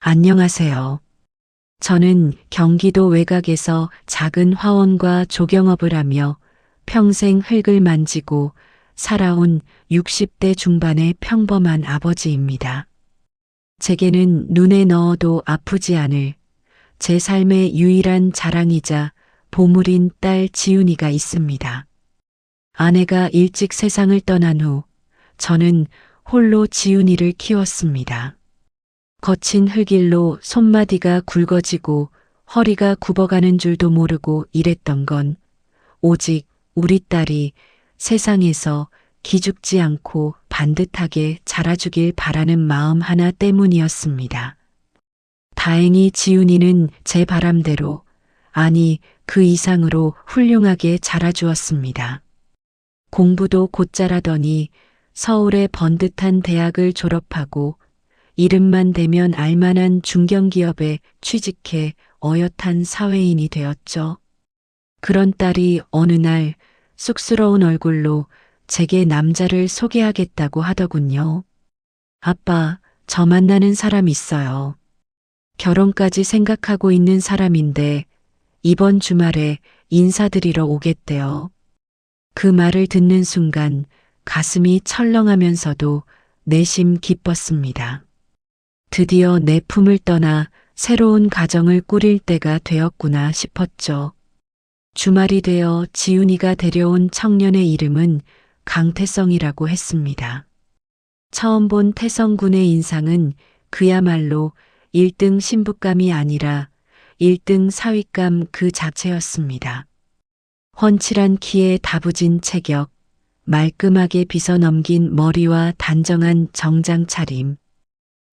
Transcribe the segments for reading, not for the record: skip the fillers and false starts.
안녕하세요. 저는 경기도 외곽에서 작은 화원과 조경업을 하며 평생 흙을 만지고 살아온 60대 중반의 평범한 아버지입니다. 제게는 눈에 넣어도 아프지 않을 제 삶의 유일한 자랑이자 보물인 딸 지훈이가 있습니다. 아내가 일찍 세상을 떠난 후 저는 홀로 지훈이를 키웠습니다. 거친 흙일로 손마디가 굵어지고 허리가 굽어가는 줄도 모르고 일했던 건 오직 우리 딸이 세상에서 기죽지 않고 반듯하게 자라주길 바라는 마음 하나 때문이었습니다. 다행히 지훈이는 제 바람대로, 아니 그 이상으로 훌륭하게 자라주었습니다. 공부도 곧잘하더니 서울의 번듯한 대학을 졸업하고 이름만 대면 알만한 중견기업에 취직해 어엿한 사회인이 되었죠. 그런 딸이 어느 날 쑥스러운 얼굴로 제게 남자를 소개하겠다고 하더군요. 아빠, 저 만나는 사람 있어요. 결혼까지 생각하고 있는 사람인데 이번 주말에 인사드리러 오겠대요. 그 말을 듣는 순간 가슴이 철렁하면서도 내심 기뻤습니다. 드디어 내 품을 떠나 새로운 가정을 꾸릴 때가 되었구나 싶었죠. 주말이 되어 지훈이가 데려온 청년의 이름은 강태성이라고 했습니다. 처음 본 태성군의 인상은 그야말로 1등 신부감이 아니라 1등 사위감 그 자체였습니다. 훤칠한 키에 다부진 체격, 말끔하게 빗어 넘긴 머리와 단정한 정장 차림.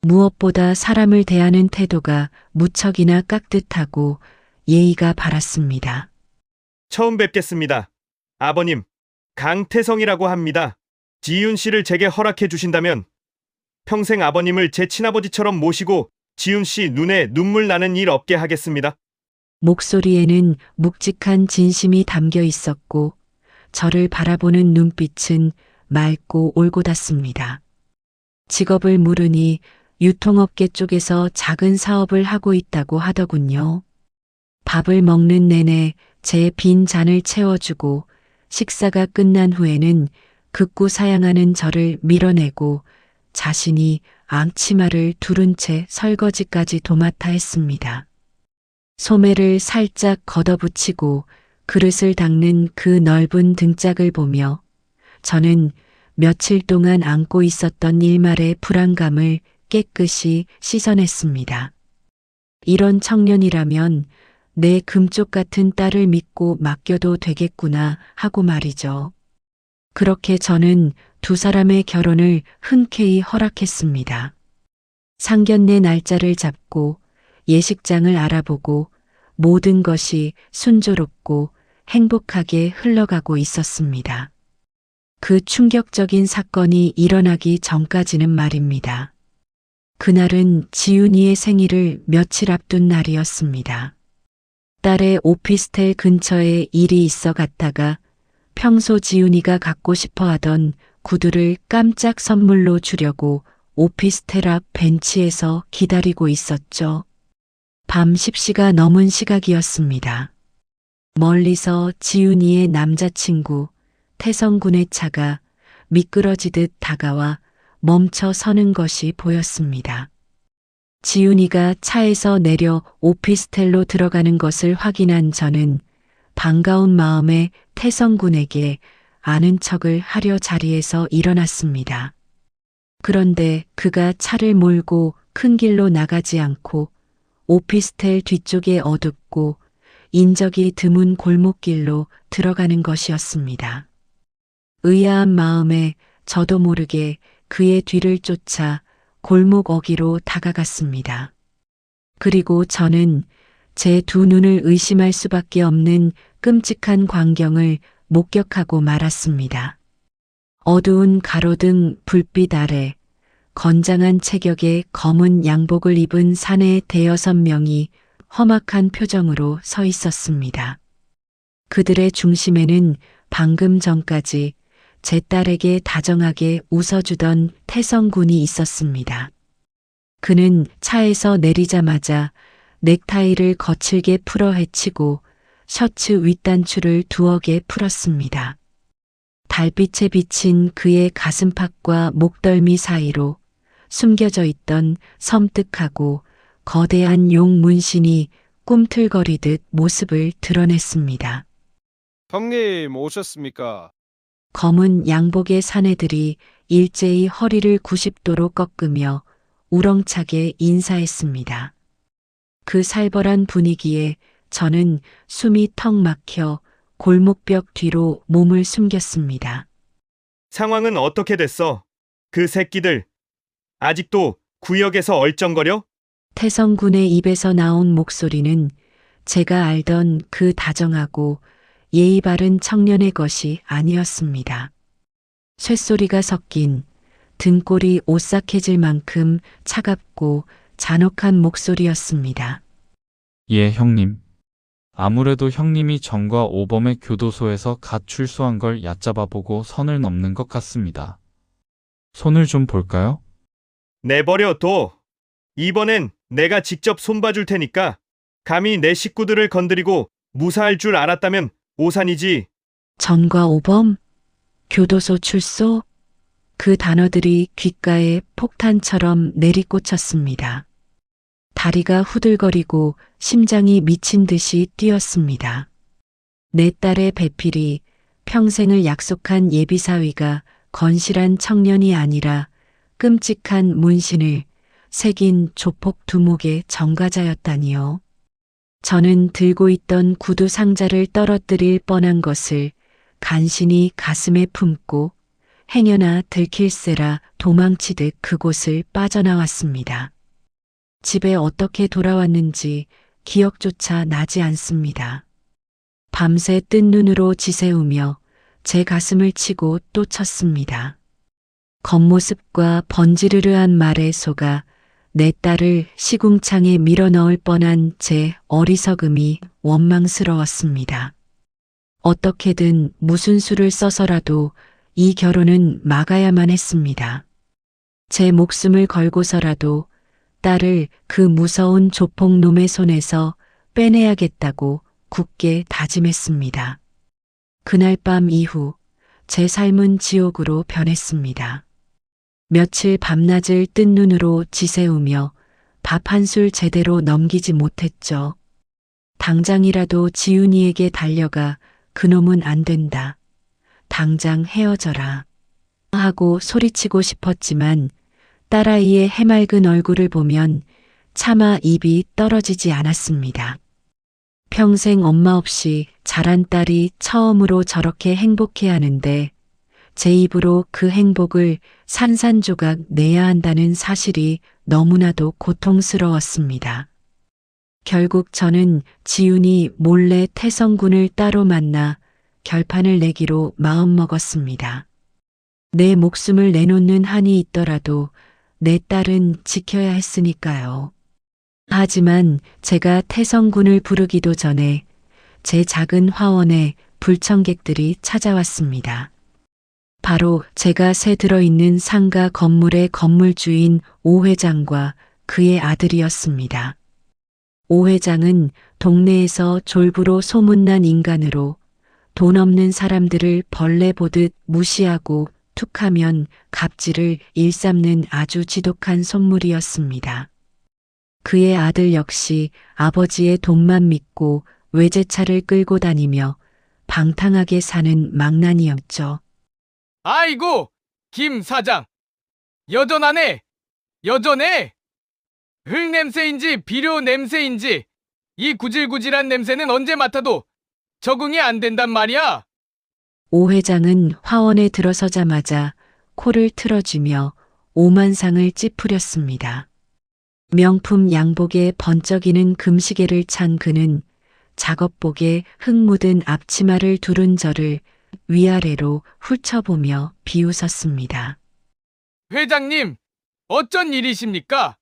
무엇보다 사람을 대하는 태도가 무척이나 깍듯하고 예의가 바랐습니다. 처음 뵙겠습니다. 아버님, 강태성이라고 합니다. 지윤 씨를 제게 허락해 주신다면 평생 아버님을 제 친아버지처럼 모시고 지윤 씨 눈에 눈물 나는 일 없게 하겠습니다. 목소리에는 묵직한 진심이 담겨 있었고 저를 바라보는 눈빛은 맑고 올곧았습니다. 직업을 물으니 유통업계 쪽에서 작은 사업을 하고 있다고 하더군요. 밥을 먹는 내내 제 빈 잔을 채워주고 식사가 끝난 후에는 극구 사양하는 저를 밀어내고 자신이 앙치마를 두른 채 설거지까지 도맡아 했습니다. 소매를 살짝 걷어붙이고 그릇을 닦는 그 넓은 등짝을 보며 저는 며칠 동안 안고 있었던 일말의 불안감을 깨끗이 씻어냈습니다. 이런 청년이라면 내 금쪽 같은 딸을 믿고 맡겨도 되겠구나 하고 말이죠. 그렇게 저는 두 사람의 결혼을 흔쾌히 허락했습니다. 상견례 날짜를 잡고 예식장을 알아보고 모든 것이 순조롭고 행복하게 흘러가고 있었습니다. 그 충격적인 사건이 일어나기 전까지는 말입니다. 그날은 지훈이의 생일을 며칠 앞둔 날이었습니다. 딸의 오피스텔 근처에 일이 있어 갔다가 평소 지훈이가 갖고 싶어 하던 구두를 깜짝 선물로 주려고 오피스텔 앞 벤치에서 기다리고 있었죠. 밤 10시가 넘은 시각이었습니다. 멀리서 지훈이의 남자친구 태성군의 차가 미끄러지듯 다가와 멈춰 서는 것이 보였습니다. 지훈이가 차에서 내려 오피스텔로 들어가는 것을 확인한 저는 반가운 마음에 태성군에게 아는 척을 하려 자리에서 일어났습니다. 그런데 그가 차를 몰고 큰 길로 나가지 않고 오피스텔 뒤쪽에 어둡고 인적이 드문 골목길로 들어가는 것이었습니다. 의아한 마음에 저도 모르게 그의 뒤를 쫓아 골목 어귀로 다가갔습니다. 그리고 저는 제 두 눈을 의심할 수밖에 없는 끔찍한 광경을 목격하고 말았습니다. 어두운 가로등 불빛 아래 건장한 체격의 검은 양복을 입은 사내 대여섯 명이 험악한 표정으로 서 있었습니다. 그들의 중심에는 방금 전까지 제 딸에게 다정하게 웃어주던 태성군이 있었습니다. 그는 차에서 내리자마자 넥타이를 거칠게 풀어 헤치고 셔츠 윗단추를 두어 개 풀었습니다. 달빛에 비친 그의 가슴팍과 목덜미 사이로 숨겨져 있던 섬뜩하고 거대한 용 문신이 꿈틀거리듯 모습을 드러냈습니다. 형님 오셨습니까? 검은 양복의 사내들이 일제히 허리를 90도로 꺾으며 우렁차게 인사했습니다. 그 살벌한 분위기에 저는 숨이 턱 막혀 골목벽 뒤로 몸을 숨겼습니다. 상황은 어떻게 됐어? 그 새끼들 아직도 구역에서 얼쩡거려? 태성군의 입에서 나온 목소리는 제가 알던 그 다정하고 예의 바른 청년의 것이 아니었습니다. 쇳소리가 섞인 등골이 오싹해질 만큼 차갑고 잔혹한 목소리였습니다. 예, 형님. 아무래도 형님이 전과 오범의 교도소에서 갓 출소한 걸 얕잡아보고 선을 넘는 것 같습니다. 손을 좀 볼까요? 내버려 둬. 이번엔 내가 직접 손봐줄 테니까 감히 내 식구들을 건드리고 무사할 줄 알았다면 오산이지. 전과 오범, 교도소 출소, 그 단어들이 귓가에 폭탄처럼 내리꽂혔습니다. 다리가 후들거리고 심장이 미친 듯이 뛰었습니다. 내 딸의 배필이 평생을 약속한 예비사위가 건실한 청년이 아니라 끔찍한 문신을 새긴 조폭 두목의 전과자였다니요. 저는 들고 있던 구두 상자를 떨어뜨릴 뻔한 것을 간신히 가슴에 품고 행여나 들킬세라 도망치듯 그곳을 빠져나왔습니다. 집에 어떻게 돌아왔는지 기억조차 나지 않습니다. 밤새 뜬 눈으로 지새우며 제 가슴을 치고 또 쳤습니다. 겉모습과 번지르르한 말에 속아 내 딸을 시궁창에 밀어넣을 뻔한 제 어리석음이 원망스러웠습니다. 어떻게든 무슨 수를 써서라도 이 결혼은 막아야만 했습니다. 제 목숨을 걸고서라도 딸을 그 무서운 조폭놈의 손에서 빼내야겠다고 굳게 다짐했습니다. 그날 밤 이후 제 삶은 지옥으로 변했습니다. 며칠 밤낮을 뜬 눈으로 지새우며 밥 한 술 제대로 넘기지 못했죠. 당장이라도 지훈이에게 달려가 그놈은 안 된다. 당장 헤어져라. 하고 소리치고 싶었지만 딸아이의 해맑은 얼굴을 보면 차마 입이 떨어지지 않았습니다. 평생 엄마 없이 자란 딸이 처음으로 저렇게 행복해하는데 제 입으로 그 행복을 산산조각 내야 한다는 사실이 너무나도 고통스러웠습니다. 결국 저는 지훈이 몰래 태성군을 따로 만나 결판을 내기로 마음먹었습니다. 내 목숨을 내놓는 한이 있더라도 내 딸은 지켜야 했으니까요. 하지만 제가 태성군을 부르기도 전에 제 작은 화원에 불청객들이 찾아왔습니다. 바로 제가 새 들어있는 상가 건물의 건물주인 오 회장과 그의 아들이었습니다. 오 회장은 동네에서 졸부로 소문난 인간으로 돈 없는 사람들을 벌레 보듯 무시하고 툭하면 갑질을 일삼는 아주 지독한 손물이었습니다. 그의 아들 역시 아버지의 돈만 믿고 외제차를 끌고 다니며 방탕하게 사는 망나니였죠. 아이고, 김 사장. 여전하네. 여전해. 흙 냄새인지 비료 냄새인지 이 구질구질한 냄새는 언제 맡아도 적응이 안 된단 말이야. 오 회장은 화원에 들어서자마자 코를 틀어주며 오만상을 찌푸렸습니다. 명품 양복에 번쩍이는 금시계를 찬 그는 작업복에 흙 묻은 앞치마를 두른 저를 위아래로 훑쳐보며 비웃었습니다. 회장님, 어쩐 일이십니까?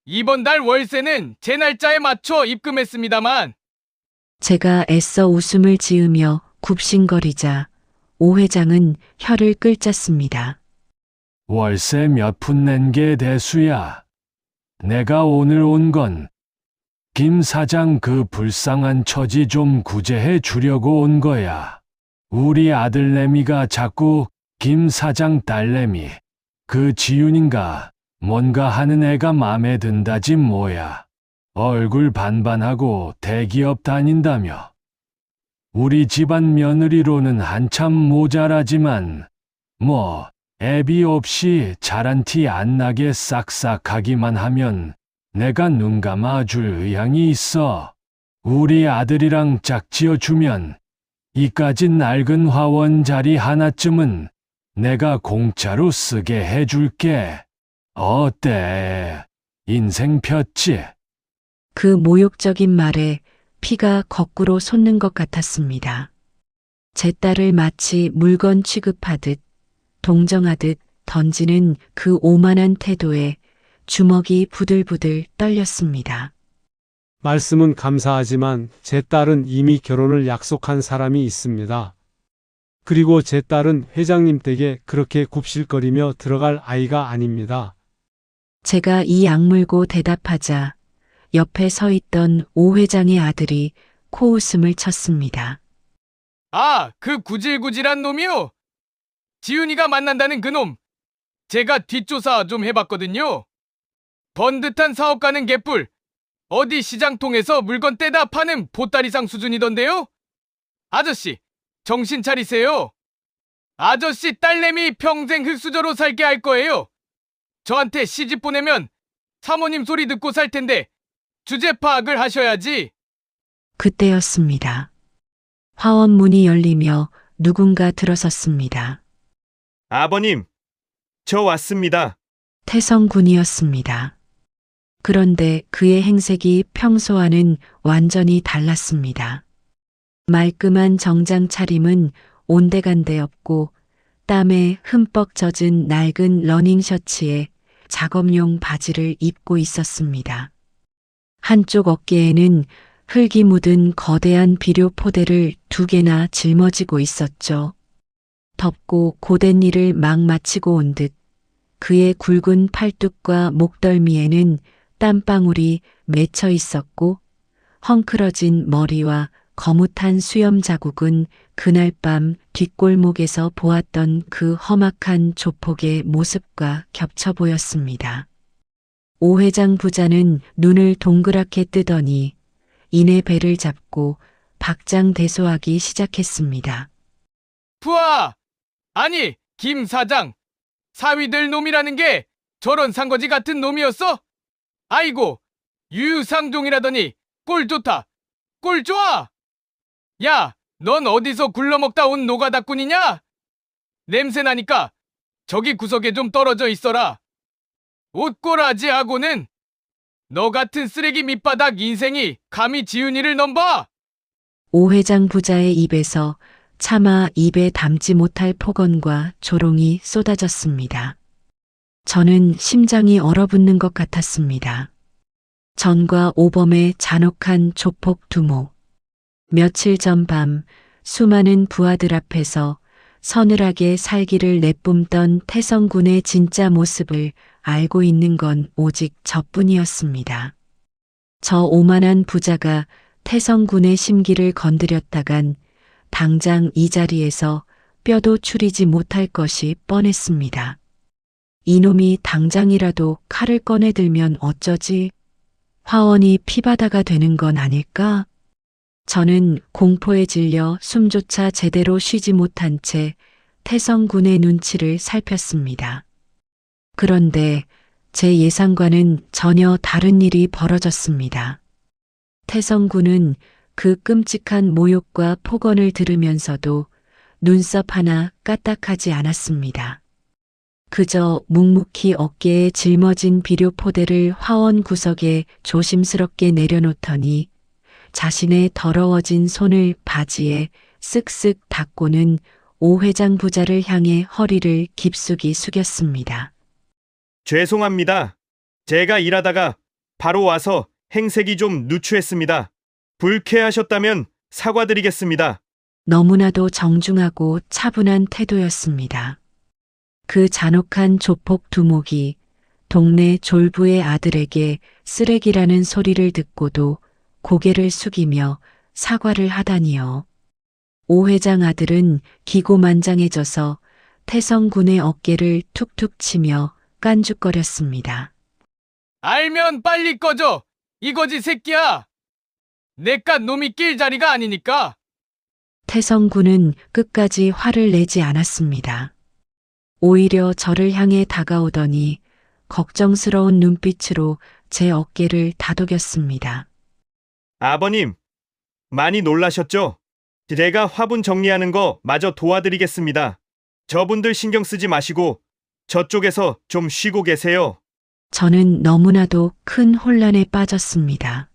이번 달 월세는 제 날짜에 맞춰 입금했습니다만. 제가 애써 웃음을 지으며 굽신거리자 오 회장은 혀를 끌짰습니다. 월세 몇 푼 낸 게 대수야. 내가 오늘 온 건 김 사장 그 불쌍한 처지 좀 구제해 주려고 온 거야. 우리 아들내미가 자꾸 김 사장 딸내미, 그 지윤인가 뭔가 하는 애가 맘에 든다지 뭐야. 얼굴 반반하고 대기업 다닌다며. 우리 집안 며느리로는 한참 모자라지만 뭐 애비 없이 잘한 티 안 나게 싹싹하기만 하면 내가 눈 감아줄 의향이 있어. 우리 아들이랑 짝지어주면 이까짓 낡은 화원 자리 하나쯤은 내가 공짜로 쓰게 해줄게. 어때? 인생 폈지? 그 모욕적인 말에 피가 거꾸로 솟는 것 같았습니다. 제 딸을 마치 물건 취급하듯 동정하듯 던지는 그 오만한 태도에 주먹이 부들부들 떨렸습니다. 말씀은 감사하지만 제 딸은 이미 결혼을 약속한 사람이 있습니다. 그리고 제 딸은 회장님 댁에 그렇게 굽실거리며 들어갈 아이가 아닙니다. 제가 이 악물고 대답하자 옆에 서 있던 오 회장의 아들이 코웃음을 쳤습니다. 아, 그 구질구질한 놈이요? 지훈이가 만난다는 그놈. 제가 뒷조사 좀 해봤거든요. 번듯한 사업가는 개뿔. 어디 시장 통해서 물건 떼다 파는 보따리상 수준이던데요? 아저씨, 정신 차리세요. 아저씨 딸내미 평생 흙수저로 살게 할 거예요. 저한테 시집 보내면 사모님 소리 듣고 살 텐데 주제 파악을 하셔야지. 그때였습니다. 화원 문이 열리며 누군가 들어섰습니다. 아버님, 저 왔습니다. 태성군이었습니다. 그런데 그의 행색이 평소와는 완전히 달랐습니다. 말끔한 정장 차림은 온데간데 없고 땀에 흠뻑 젖은 낡은 러닝 셔츠에 작업용 바지를 입고 있었습니다. 한쪽 어깨에는 흙이 묻은 거대한 비료 포대를 2개나 짊어지고 있었죠. 덥고 고된 일을 막 마치고 온 듯 그의 굵은 팔뚝과 목덜미에는 땀방울이 맺혀 있었고 헝클어진 머리와 거뭇한 수염 자국은 그날 밤 뒷골목에서 보았던 그 험악한 조폭의 모습과 겹쳐 보였습니다. 오 회장 부자는 눈을 동그랗게 뜨더니 이내 배를 잡고 박장대소하기 시작했습니다. 푸아! 아니, 김 사장. 사위될 놈이라는 게 저런 상거지 같은 놈이었어? 아이고, 유유상종이라더니 꼴 좋다. 꼴 좋아! 야, 넌 어디서 굴러먹다 온 노가다꾼이냐? 냄새 나니까 저기 구석에 좀 떨어져 있어라. 옷꼬라지하고는 너 같은 쓰레기 밑바닥 인생이 감히 지훈이를 넘봐! 오 회장 부자의 입에서 차마 입에 담지 못할 폭언과 조롱이 쏟아졌습니다. 저는 심장이 얼어붙는 것 같았습니다. 전과 오범의 잔혹한 조폭 두목. 며칠 전 밤 수많은 부하들 앞에서 서늘하게 살기를 내뿜던 태성군의 진짜 모습을 알고 있는 건 오직 저뿐이었습니다. 저 오만한 부자가 태성군의 심기를 건드렸다간 당장 이 자리에서 뼈도 추리지 못할 것이 뻔했습니다. 이놈이 당장이라도 칼을 꺼내들면 어쩌지? 화원이 피바다가 되는 건 아닐까? 저는 공포에 질려 숨조차 제대로 쉬지 못한 채 태성군의 눈치를 살폈습니다. 그런데 제 예상과는 전혀 다른 일이 벌어졌습니다. 태성군은 그 끔찍한 모욕과 폭언을 들으면서도 눈썹 하나 까딱하지 않았습니다. 그저 묵묵히 어깨에 짊어진 비료 포대를 화원 구석에 조심스럽게 내려놓더니 자신의 더러워진 손을 바지에 쓱쓱 닦고는 오 회장 부자를 향해 허리를 깊숙이 숙였습니다. 죄송합니다. 제가 일하다가 바로 와서 행색이 좀 누추했습니다. 불쾌하셨다면 사과드리겠습니다. 너무나도 정중하고 차분한 태도였습니다. 그 잔혹한 조폭 두목이 동네 졸부의 아들에게 쓰레기라는 소리를 듣고도 고개를 숙이며 사과를 하다니요. 오 회장 아들은 기고만장해져서 태성군의 어깨를 툭툭 치며 깐죽거렸습니다. 알면 빨리 꺼져! 이거지 새끼야! 내깟 놈이 낄 자리가 아니니까! 태성군은 끝까지 화를 내지 않았습니다. 오히려 저를 향해 다가오더니 걱정스러운 눈빛으로 제 어깨를 다독였습니다. 아버님, 많이 놀라셨죠? 제가 화분 정리하는 거 마저 도와드리겠습니다. 저분들 신경 쓰지 마시고 저쪽에서 좀 쉬고 계세요. 저는 너무나도 큰 혼란에 빠졌습니다.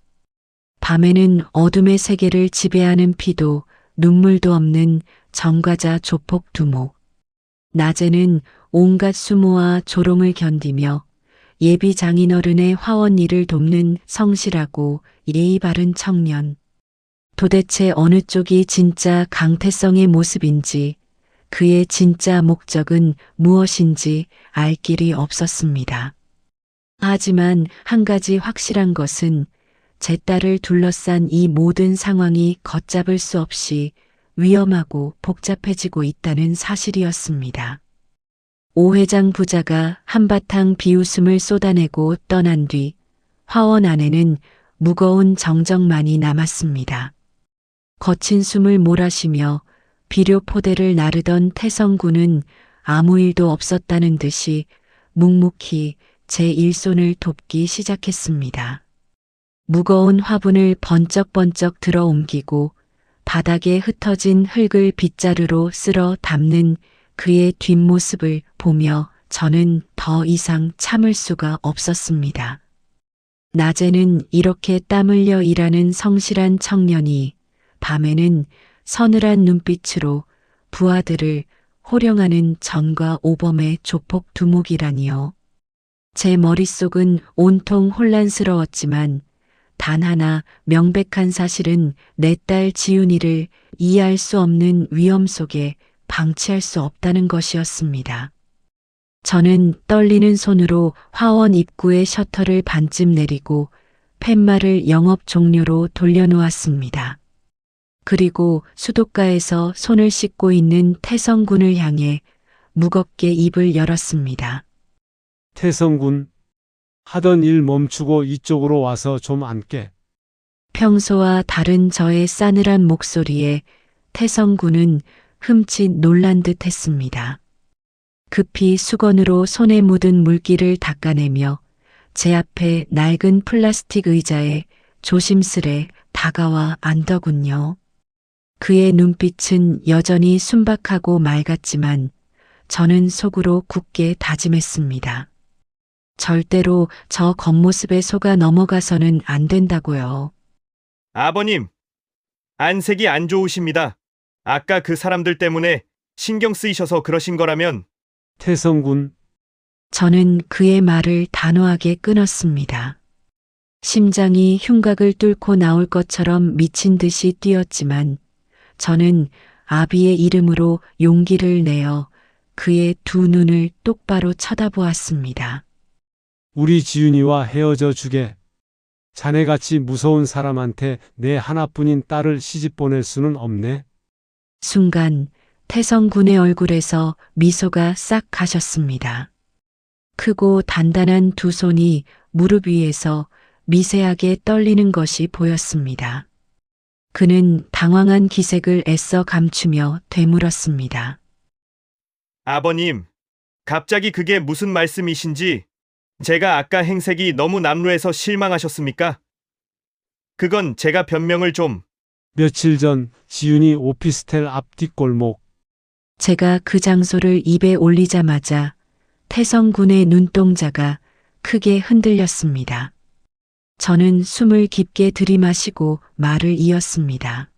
밤에는 어둠의 세계를 지배하는 피도 눈물도 없는 정과자 조폭 두목. 낮에는 온갖 수모와 조롱을 견디며 예비 장인어른의 화원 일을 돕는 성실하고 예의 바른 청년. 도대체 어느 쪽이 진짜 강태성의 모습인지, 그의 진짜 목적은 무엇인지 알 길이 없었습니다. 하지만 한 가지 확실한 것은 제 딸을 둘러싼 이 모든 상황이 걷잡을 수 없이 위험하고 복잡해지고 있다는 사실이었습니다. 오 회장 부자가 한바탕 비웃음을 쏟아내고 떠난 뒤 화원 안에는 무거운 정적만이 남았습니다. 거친 숨을 몰아쉬며 비료 포대를 나르던 태성군은 아무 일도 없었다는 듯이 묵묵히 제 일손을 돕기 시작했습니다. 무거운 화분을 번쩍번쩍 들어 옮기고 바닥에 흩어진 흙을 빗자루로 쓸어 담는 그의 뒷모습을 보며 저는 더 이상 참을 수가 없었습니다. 낮에는 이렇게 땀 흘려 일하는 성실한 청년이 밤에는 서늘한 눈빛으로 부하들을 호령하는 전과 오범의 조폭 두목이라니요. 제 머릿속은 온통 혼란스러웠지만 단 하나 명백한 사실은 내 딸 지훈이를 이해할 수 없는 위험 속에 방치할 수 없다는 것이었습니다. 저는 떨리는 손으로 화원 입구의 셔터를 반쯤 내리고 팻말을 영업 종료로 돌려놓았습니다. 그리고 수도가에서 손을 씻고 있는 태성군을 향해 무겁게 입을 열었습니다. 태성군, 하던 일 멈추고 이쪽으로 와서 좀 앉게. 평소와 다른 저의 싸늘한 목소리에 태성군은 흠칫 놀란 듯 했습니다. 급히 수건으로 손에 묻은 물기를 닦아내며 제 앞에 낡은 플라스틱 의자에 조심스레 다가와 앉더군요. 그의 눈빛은 여전히 순박하고 맑았지만 저는 속으로 굳게 다짐했습니다. 절대로 저 겉모습에 속아 넘어가서는 안 된다고요. 아버님, 안색이 안 좋으십니다. 아까 그 사람들 때문에 신경 쓰이셔서 그러신 거라면 태성군, 저는 그의 말을 단호하게 끊었습니다. 심장이 흉곽을 뚫고 나올 것처럼 미친 듯이 뛰었지만 저는 아비의 이름으로 용기를 내어 그의 두 눈을 똑바로 쳐다보았습니다. 우리 지윤이와 헤어져 주게. 자네같이 무서운 사람한테 내 하나뿐인 딸을 시집 보낼 수는 없네. 순간 태성군의 얼굴에서 미소가 싹 가셨습니다. 크고 단단한 두 손이 무릎 위에서 미세하게 떨리는 것이 보였습니다. 그는 당황한 기색을 애써 감추며 되물었습니다. 아버님, 갑자기 그게 무슨 말씀이신지 제가 아까 행색이 너무 남루해서 실망하셨습니까? 그건 제가 변명을 좀... 며칠 전 지윤이 오피스텔 앞 뒷골목. 제가 그 장소를 입에 올리자마자 태성군의 눈동자가 크게 흔들렸습니다. 저는 숨을 깊게 들이마시고 말을 이었습니다.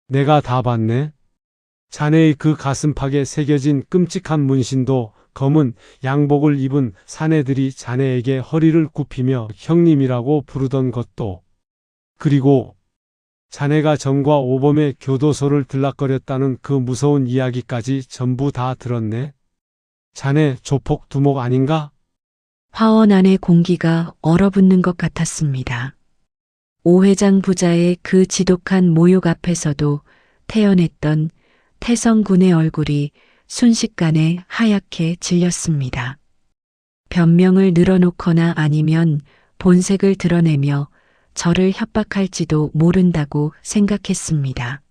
내가 다 봤네. 자네의 그 가슴팍에 새겨진 끔찍한 문신도 검은 양복을 입은 사내들이 자네에게 허리를 굽히며 형님이라고 부르던 것도, 그리고 자네가 전과 오범의 교도소를 들락거렸다는 그 무서운 이야기까지 전부 다 들었네. 자네 조폭 두목 아닌가? 화원 안의 공기가 얼어붙는 것 같았습니다. 오 회장 부자의 그 지독한 모욕 앞에서도 태연했던 태성군의 얼굴이 순식간에 하얗게 질렸습니다. 변명을 늘어놓거나 아니면 본색을 드러내며 저를 협박할지도 모른다고 생각했습니다.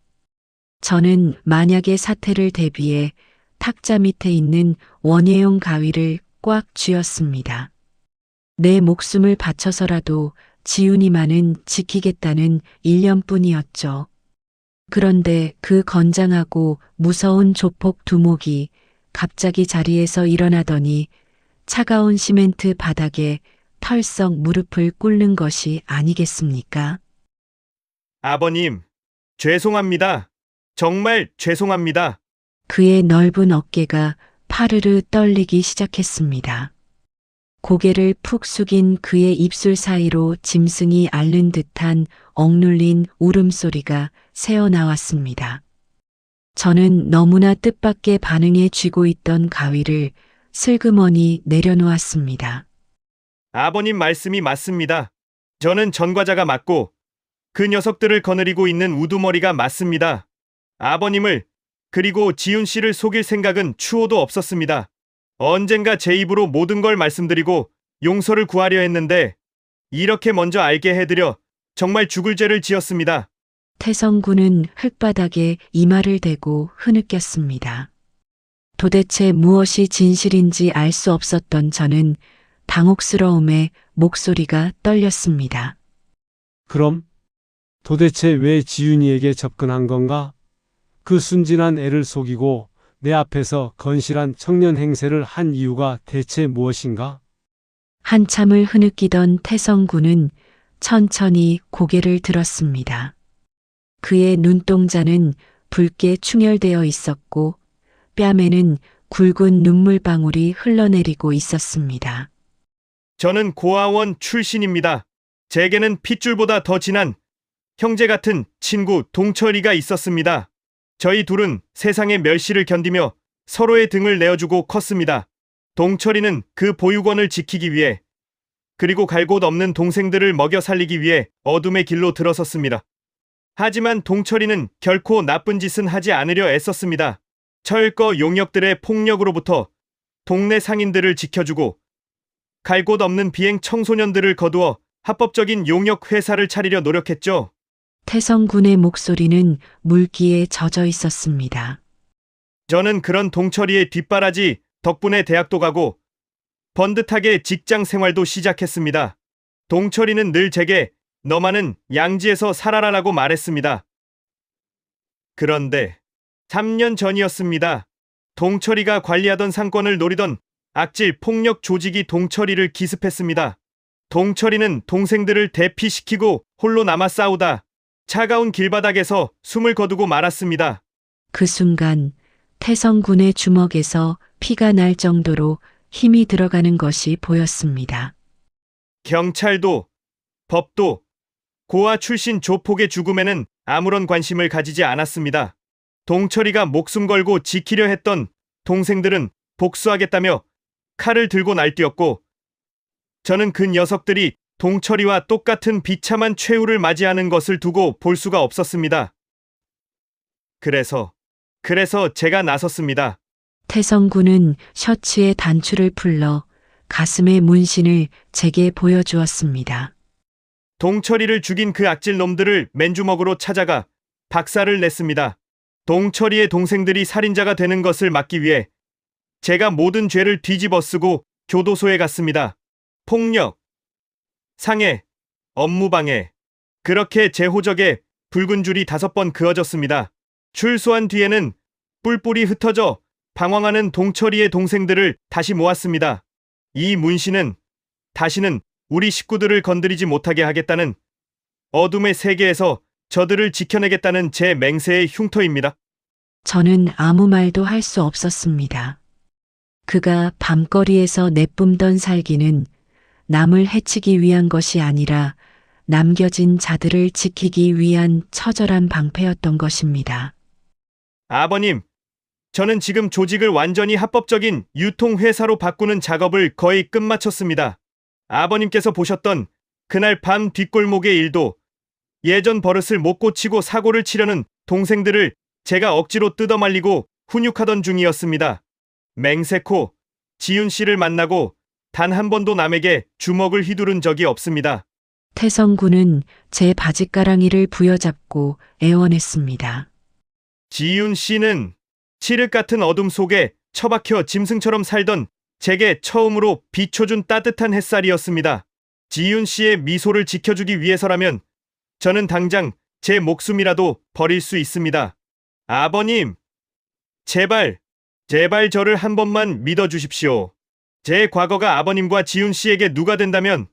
저는 만약의 사태를 대비해 탁자 밑에 있는 원예용 가위를 꽉 쥐었습니다. 내 목숨을 바쳐서라도 지훈이만은 지키겠다는 일념뿐이었죠. 그런데 그 건장하고 무서운 조폭 두목이 갑자기 자리에서 일어나더니 차가운 시멘트 바닥에 털썩 무릎을 꿇는 것이 아니겠습니까? 아버님, 죄송합니다. 정말 죄송합니다. 그의 넓은 어깨가 파르르 떨리기 시작했습니다. 고개를 푹 숙인 그의 입술 사이로 짐승이 앓는 듯한 억눌린 울음소리가 새어나왔습니다. 저는 너무나 뜻밖의 반응에 쥐고 있던 가위를 슬그머니 내려놓았습니다. 아버님 말씀이 맞습니다. 저는 전과자가 맞고 그 녀석들을 거느리고 있는 우두머리가 맞습니다. 아버님을 그리고 지훈 씨를 속일 생각은 추호도 없었습니다. 언젠가 제 입으로 모든 걸 말씀드리고 용서를 구하려 했는데 이렇게 먼저 알게 해드려 정말 죽을 죄를 지었습니다. 태성군은 흙바닥에 이마를 대고 흐느꼈습니다. 도대체 무엇이 진실인지 알 수 없었던 저는 당혹스러움에 목소리가 떨렸습니다. 그럼 도대체 왜 지윤이에게 접근한 건가? 그 순진한 애를 속이고 내 앞에서 건실한 청년 행세를 한 이유가 대체 무엇인가? 한참을 흐느끼던 태성군은 천천히 고개를 들었습니다. 그의 눈동자는 붉게 충혈되어 있었고 뺨에는 굵은 눈물방울이 흘러내리고 있었습니다. 저는 고아원 출신입니다. 제게는 핏줄보다 더 진한 형제 같은 친구 동철이가 있었습니다. 저희 둘은 세상의 멸시를 견디며 서로의 등을 내어주고 컸습니다. 동철이는 그 보육원을 지키기 위해 그리고 갈 곳 없는 동생들을 먹여 살리기 위해 어둠의 길로 들어섰습니다. 하지만 동철이는 결코 나쁜 짓은 하지 않으려 애썼습니다. 철거 용역들의 폭력으로부터 동네 상인들을 지켜주고 갈 곳 없는 비행 청소년들을 거두어 합법적인 용역 회사를 차리려 노력했죠. 태성군의 목소리는 물기에 젖어 있었습니다. 저는 그런 동철이의 뒷바라지 덕분에 대학도 가고 번듯하게 직장 생활도 시작했습니다. 동철이는 늘 제게 너만은 양지에서 살아라라고 말했습니다. 그런데 3년 전이었습니다. 동철이가 관리하던 상권을 노리던 악질 폭력 조직이 동철이를 기습했습니다. 동철이는 동생들을 대피시키고 홀로 남아 싸우다 차가운 길바닥에서 숨을 거두고 말았습니다. 그 순간 태성군의 주먹에서 피가 날 정도로 힘이 들어가는 것이 보였습니다. 경찰도, 법도, 고아 출신 조폭의 죽음에는 아무런 관심을 가지지 않았습니다. 동철이가 목숨 걸고 지키려 했던 동생들은 복수하겠다며 칼을 들고 날뛰었고 저는 그 녀석들이 동철이와 똑같은 비참한 최후를 맞이하는 것을 두고 볼 수가 없었습니다. 그래서 제가 나섰습니다. 태성군은 셔츠의 단추를 풀러 가슴의 문신을 제게 보여주었습니다. 동철이를 죽인 그 악질 놈들을 맨주먹으로 찾아가 박살을 냈습니다. 동철이의 동생들이 살인자가 되는 것을 막기 위해 제가 모든 죄를 뒤집어쓰고 교도소에 갔습니다. 폭력, 상해, 업무방해. 그렇게 제 호적에 붉은 줄이 5번 그어졌습니다. 출소한 뒤에는 뿔뿔이 흩어져 방황하는 동철이의 동생들을 다시 모았습니다. 이 문신은 다시는 우리 식구들을 건드리지 못하게 하겠다는 어둠의 세계에서 저들을 지켜내겠다는 제 맹세의 흉터입니다. 저는 아무 말도 할 수 없었습니다. 그가 밤거리에서 내뿜던 살기는 남을 해치기 위한 것이 아니라 남겨진 자들을 지키기 위한 처절한 방패였던 것입니다. 아버님, 저는 지금 조직을 완전히 합법적인 유통회사로 바꾸는 작업을 거의 끝마쳤습니다. 아버님께서 보셨던 그날 밤 뒷골목의 일도 예전 버릇을 못 고치고 사고를 치려는 동생들을 제가 억지로 뜯어말리고 훈육하던 중이었습니다. 맹세코 지윤 씨를 만나고 단 한 번도 남에게 주먹을 휘두른 적이 없습니다. 태성군은 제 바짓가랑이를 부여잡고 애원했습니다. 지윤 씨는 칠흑 같은 어둠 속에 처박혀 짐승처럼 살던 제게 처음으로 비춰준 따뜻한 햇살이었습니다. 지윤 씨의 미소를 지켜주기 위해서라면 저는 당장 제 목숨이라도 버릴 수 있습니다. 아버님, 제발 저를 한 번만 믿어주십시오. 제 과거가 아버님과 지윤 씨에게 누가 된다면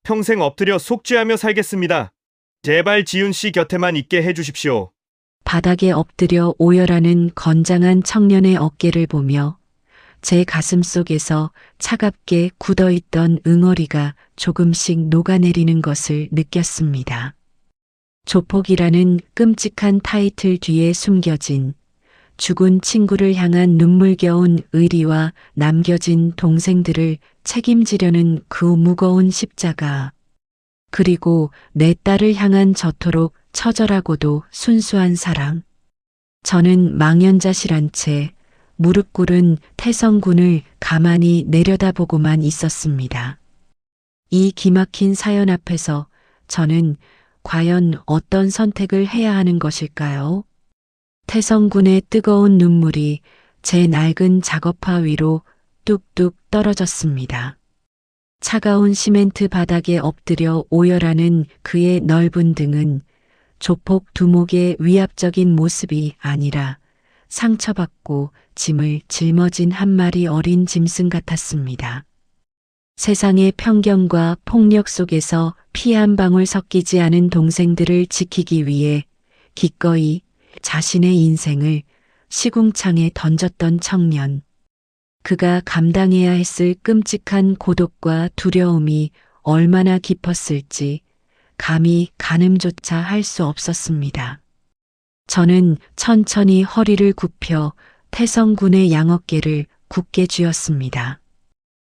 평생 엎드려 속죄하며 살겠습니다. 제발 지윤 씨 곁에만 있게 해주십시오. 바닥에 엎드려 오열하는 건장한 청년의 어깨를 보며 제 가슴 속에서 차갑게 굳어있던 응어리가 조금씩 녹아내리는 것을 느꼈습니다. 조폭이라는 끔찍한 타이틀 뒤에 숨겨진 죽은 친구를 향한 눈물겨운 의리와 남겨진 동생들을 책임지려는 그 무거운 십자가, 그리고 내 딸을 향한 저토록 처절하고도 순수한 사랑. 저는 망연자실한 채 무릎 꿇은 태성군을 가만히 내려다보고만 있었습니다. 이 기막힌 사연 앞에서 저는 과연 어떤 선택을 해야 하는 것일까요? 태성군의 뜨거운 눈물이 제 낡은 작업화 위로 뚝뚝 떨어졌습니다. 차가운 시멘트 바닥에 엎드려 오열하는 그의 넓은 등은 조폭 두목의 위압적인 모습이 아니라 상처받고 짐을 짊어진 한 마리 어린 짐승 같았습니다. 세상의 편견과 폭력 속에서 피 한 방울 섞이지 않은 동생들을 지키기 위해 기꺼이 자신의 인생을 시궁창에 던졌던 청년. 그가 감당해야 했을 끔찍한 고독과 두려움이 얼마나 깊었을지 감히 가늠조차 할 수 없었습니다. 저는 천천히 허리를 굽혀 태성군의 양어깨를 굳게 쥐었습니다.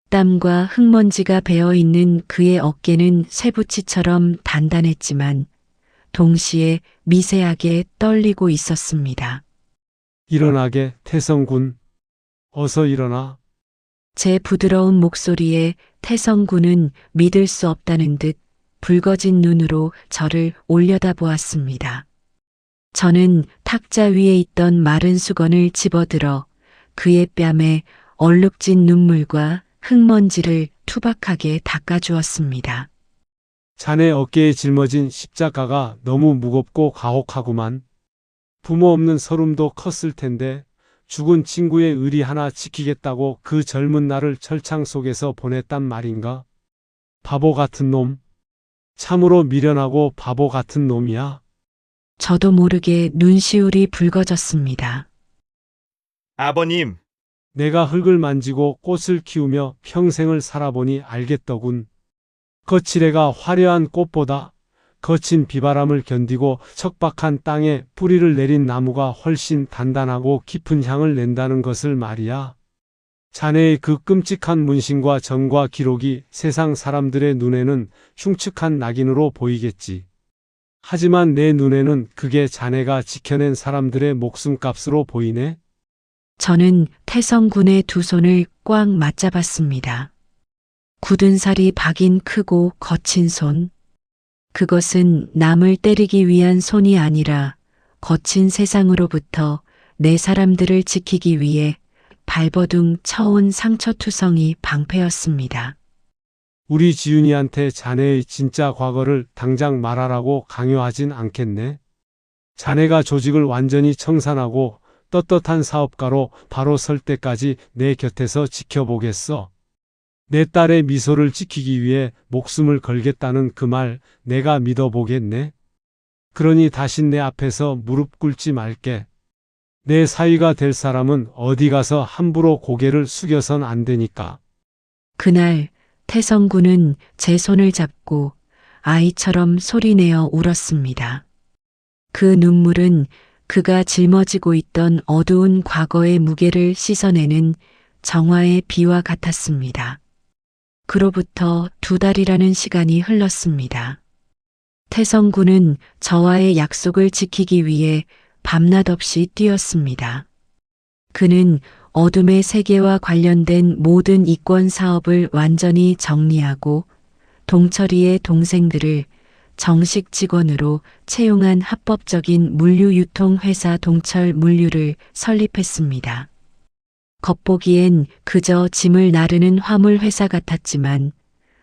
땀과 흙먼지가 배어있는 그의 어깨는 쇠붙이처럼 단단했지만 동시에 미세하게 떨리고 있었습니다. 일어나게, 태성군. 어서 일어나. 제 부드러운 목소리에 태성군은 믿을 수 없다는 듯 붉어진 눈으로 저를 올려다보았습니다. 저는 탁자 위에 있던 마른 수건을 집어들어 그의 뺨에 얼룩진 눈물과 흙먼지를 투박하게 닦아주었습니다. 자네 어깨에 짊어진 십자가가 너무 무겁고 가혹하구만. 부모 없는 서름도 컸을 텐데 죽은 친구의 의리 하나 지키겠다고 그 젊은 날을 철창 속에서 보냈단 말인가? 바보 같은 놈. 참으로 미련하고 바보 같은 놈이야. 저도 모르게 눈시울이 붉어졌습니다. 아버님, 내가 흙을 만지고 꽃을 키우며 평생을 살아보니 알겠더군. 거칠애가 화려한 꽃보다 거친 비바람을 견디고 척박한 땅에 뿌리를 내린 나무가 훨씬 단단하고 깊은 향을 낸다는 것을 말이야. 자네의 그 끔찍한 문신과 전과 기록이 세상 사람들의 눈에는 흉측한 낙인으로 보이겠지. 하지만 내 눈에는 그게 자네가 지켜낸 사람들의 목숨값으로 보이네. 저는 태성군의 두 손을 꽉 맞잡았습니다. 굳은 살이 박인 크고 거친 손. 그것은 남을 때리기 위한 손이 아니라 거친 세상으로부터 내 사람들을 지키기 위해 발버둥 쳐온 상처투성이 방패였습니다. 우리 지윤이한테 자네의 진짜 과거를 당장 말하라고 강요하진 않겠네. 자네가 조직을 완전히 청산하고 떳떳한 사업가로 바로 설 때까지 내 곁에서 지켜보겠어. 내 딸의 미소를 지키기 위해 목숨을 걸겠다는 그 말 내가 믿어보겠네. 그러니 다신 내 앞에서 무릎 꿇지 말게. 내 사위가 될 사람은 어디 가서 함부로 고개를 숙여선 안 되니까. 그날 태성군은 제 손을 잡고 아이처럼 소리내어 울었습니다. 그 눈물은 그가 짊어지고 있던 어두운 과거의 무게를 씻어내는 정화의 비와 같았습니다. 그로부터 2달이라는 시간이 흘렀습니다. 태성군은 저와의 약속을 지키기 위해 밤낮 없이 뛰었습니다. 그는 어둠의 세계와 관련된 모든 이권 사업을 완전히 정리하고 동철이의 동생들을 정식 직원으로 채용한 합법적인 물류유통회사 동철 물류를 설립했습니다. 겉보기엔 그저 짐을 나르는 화물회사 같았지만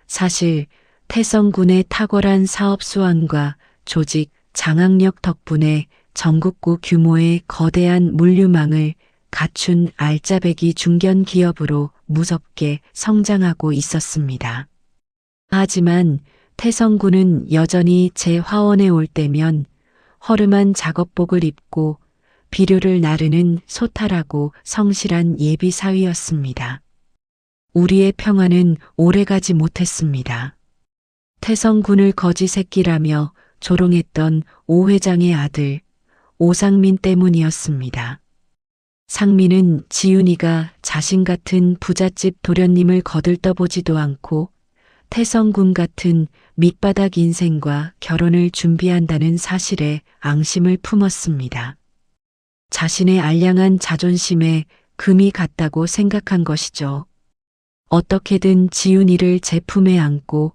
사실 태성군의 탁월한 사업 수완과 조직, 장악력 덕분에 전국구 규모의 거대한 물류망을 갖춘 알짜배기 중견 기업으로 무섭게 성장하고 있었습니다. 하지만 태성군은 여전히 제 화원에 올 때면 허름한 작업복을 입고 비료를 나르는 소탈하고 성실한 예비사위였습니다. 우리의 평화는 오래가지 못했습니다. 태성군을 거지 새끼라며 조롱했던 오 회장의 아들 오상민 때문이었습니다. 상민은 지윤이가 자신 같은 부잣집 도련님을 거들떠보지도 않고 태성군 같은 밑바닥 인생과 결혼을 준비한다는 사실에 앙심을 품었습니다. 자신의 알량한 자존심에 금이 갔다고 생각한 것이죠. 어떻게든 지윤이를 제 품에 안고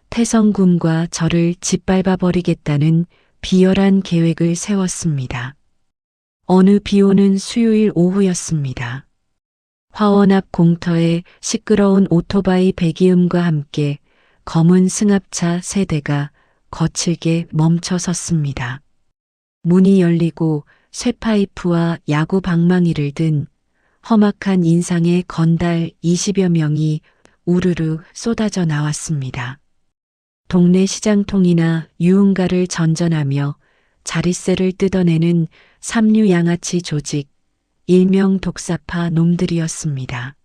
태성군과 저를 짓밟아 버리겠다는 비열한 계획을 세웠습니다. 어느 비오는 수요일 오후였습니다. 화원 앞 공터에 시끄러운 오토바이 배기음과 함께 검은 승합차 3대가 거칠게 멈춰 섰습니다. 문이 열리고 쇠파이프와 야구 방망이를 든 험악한 인상의 건달 20여 명이 우르르 쏟아져 나왔습니다. 동네 시장통이나 유흥가를 전전하며 자릿세를 뜯어내는 삼류 양아치 조직, 일명 독사파 놈들이었습니다.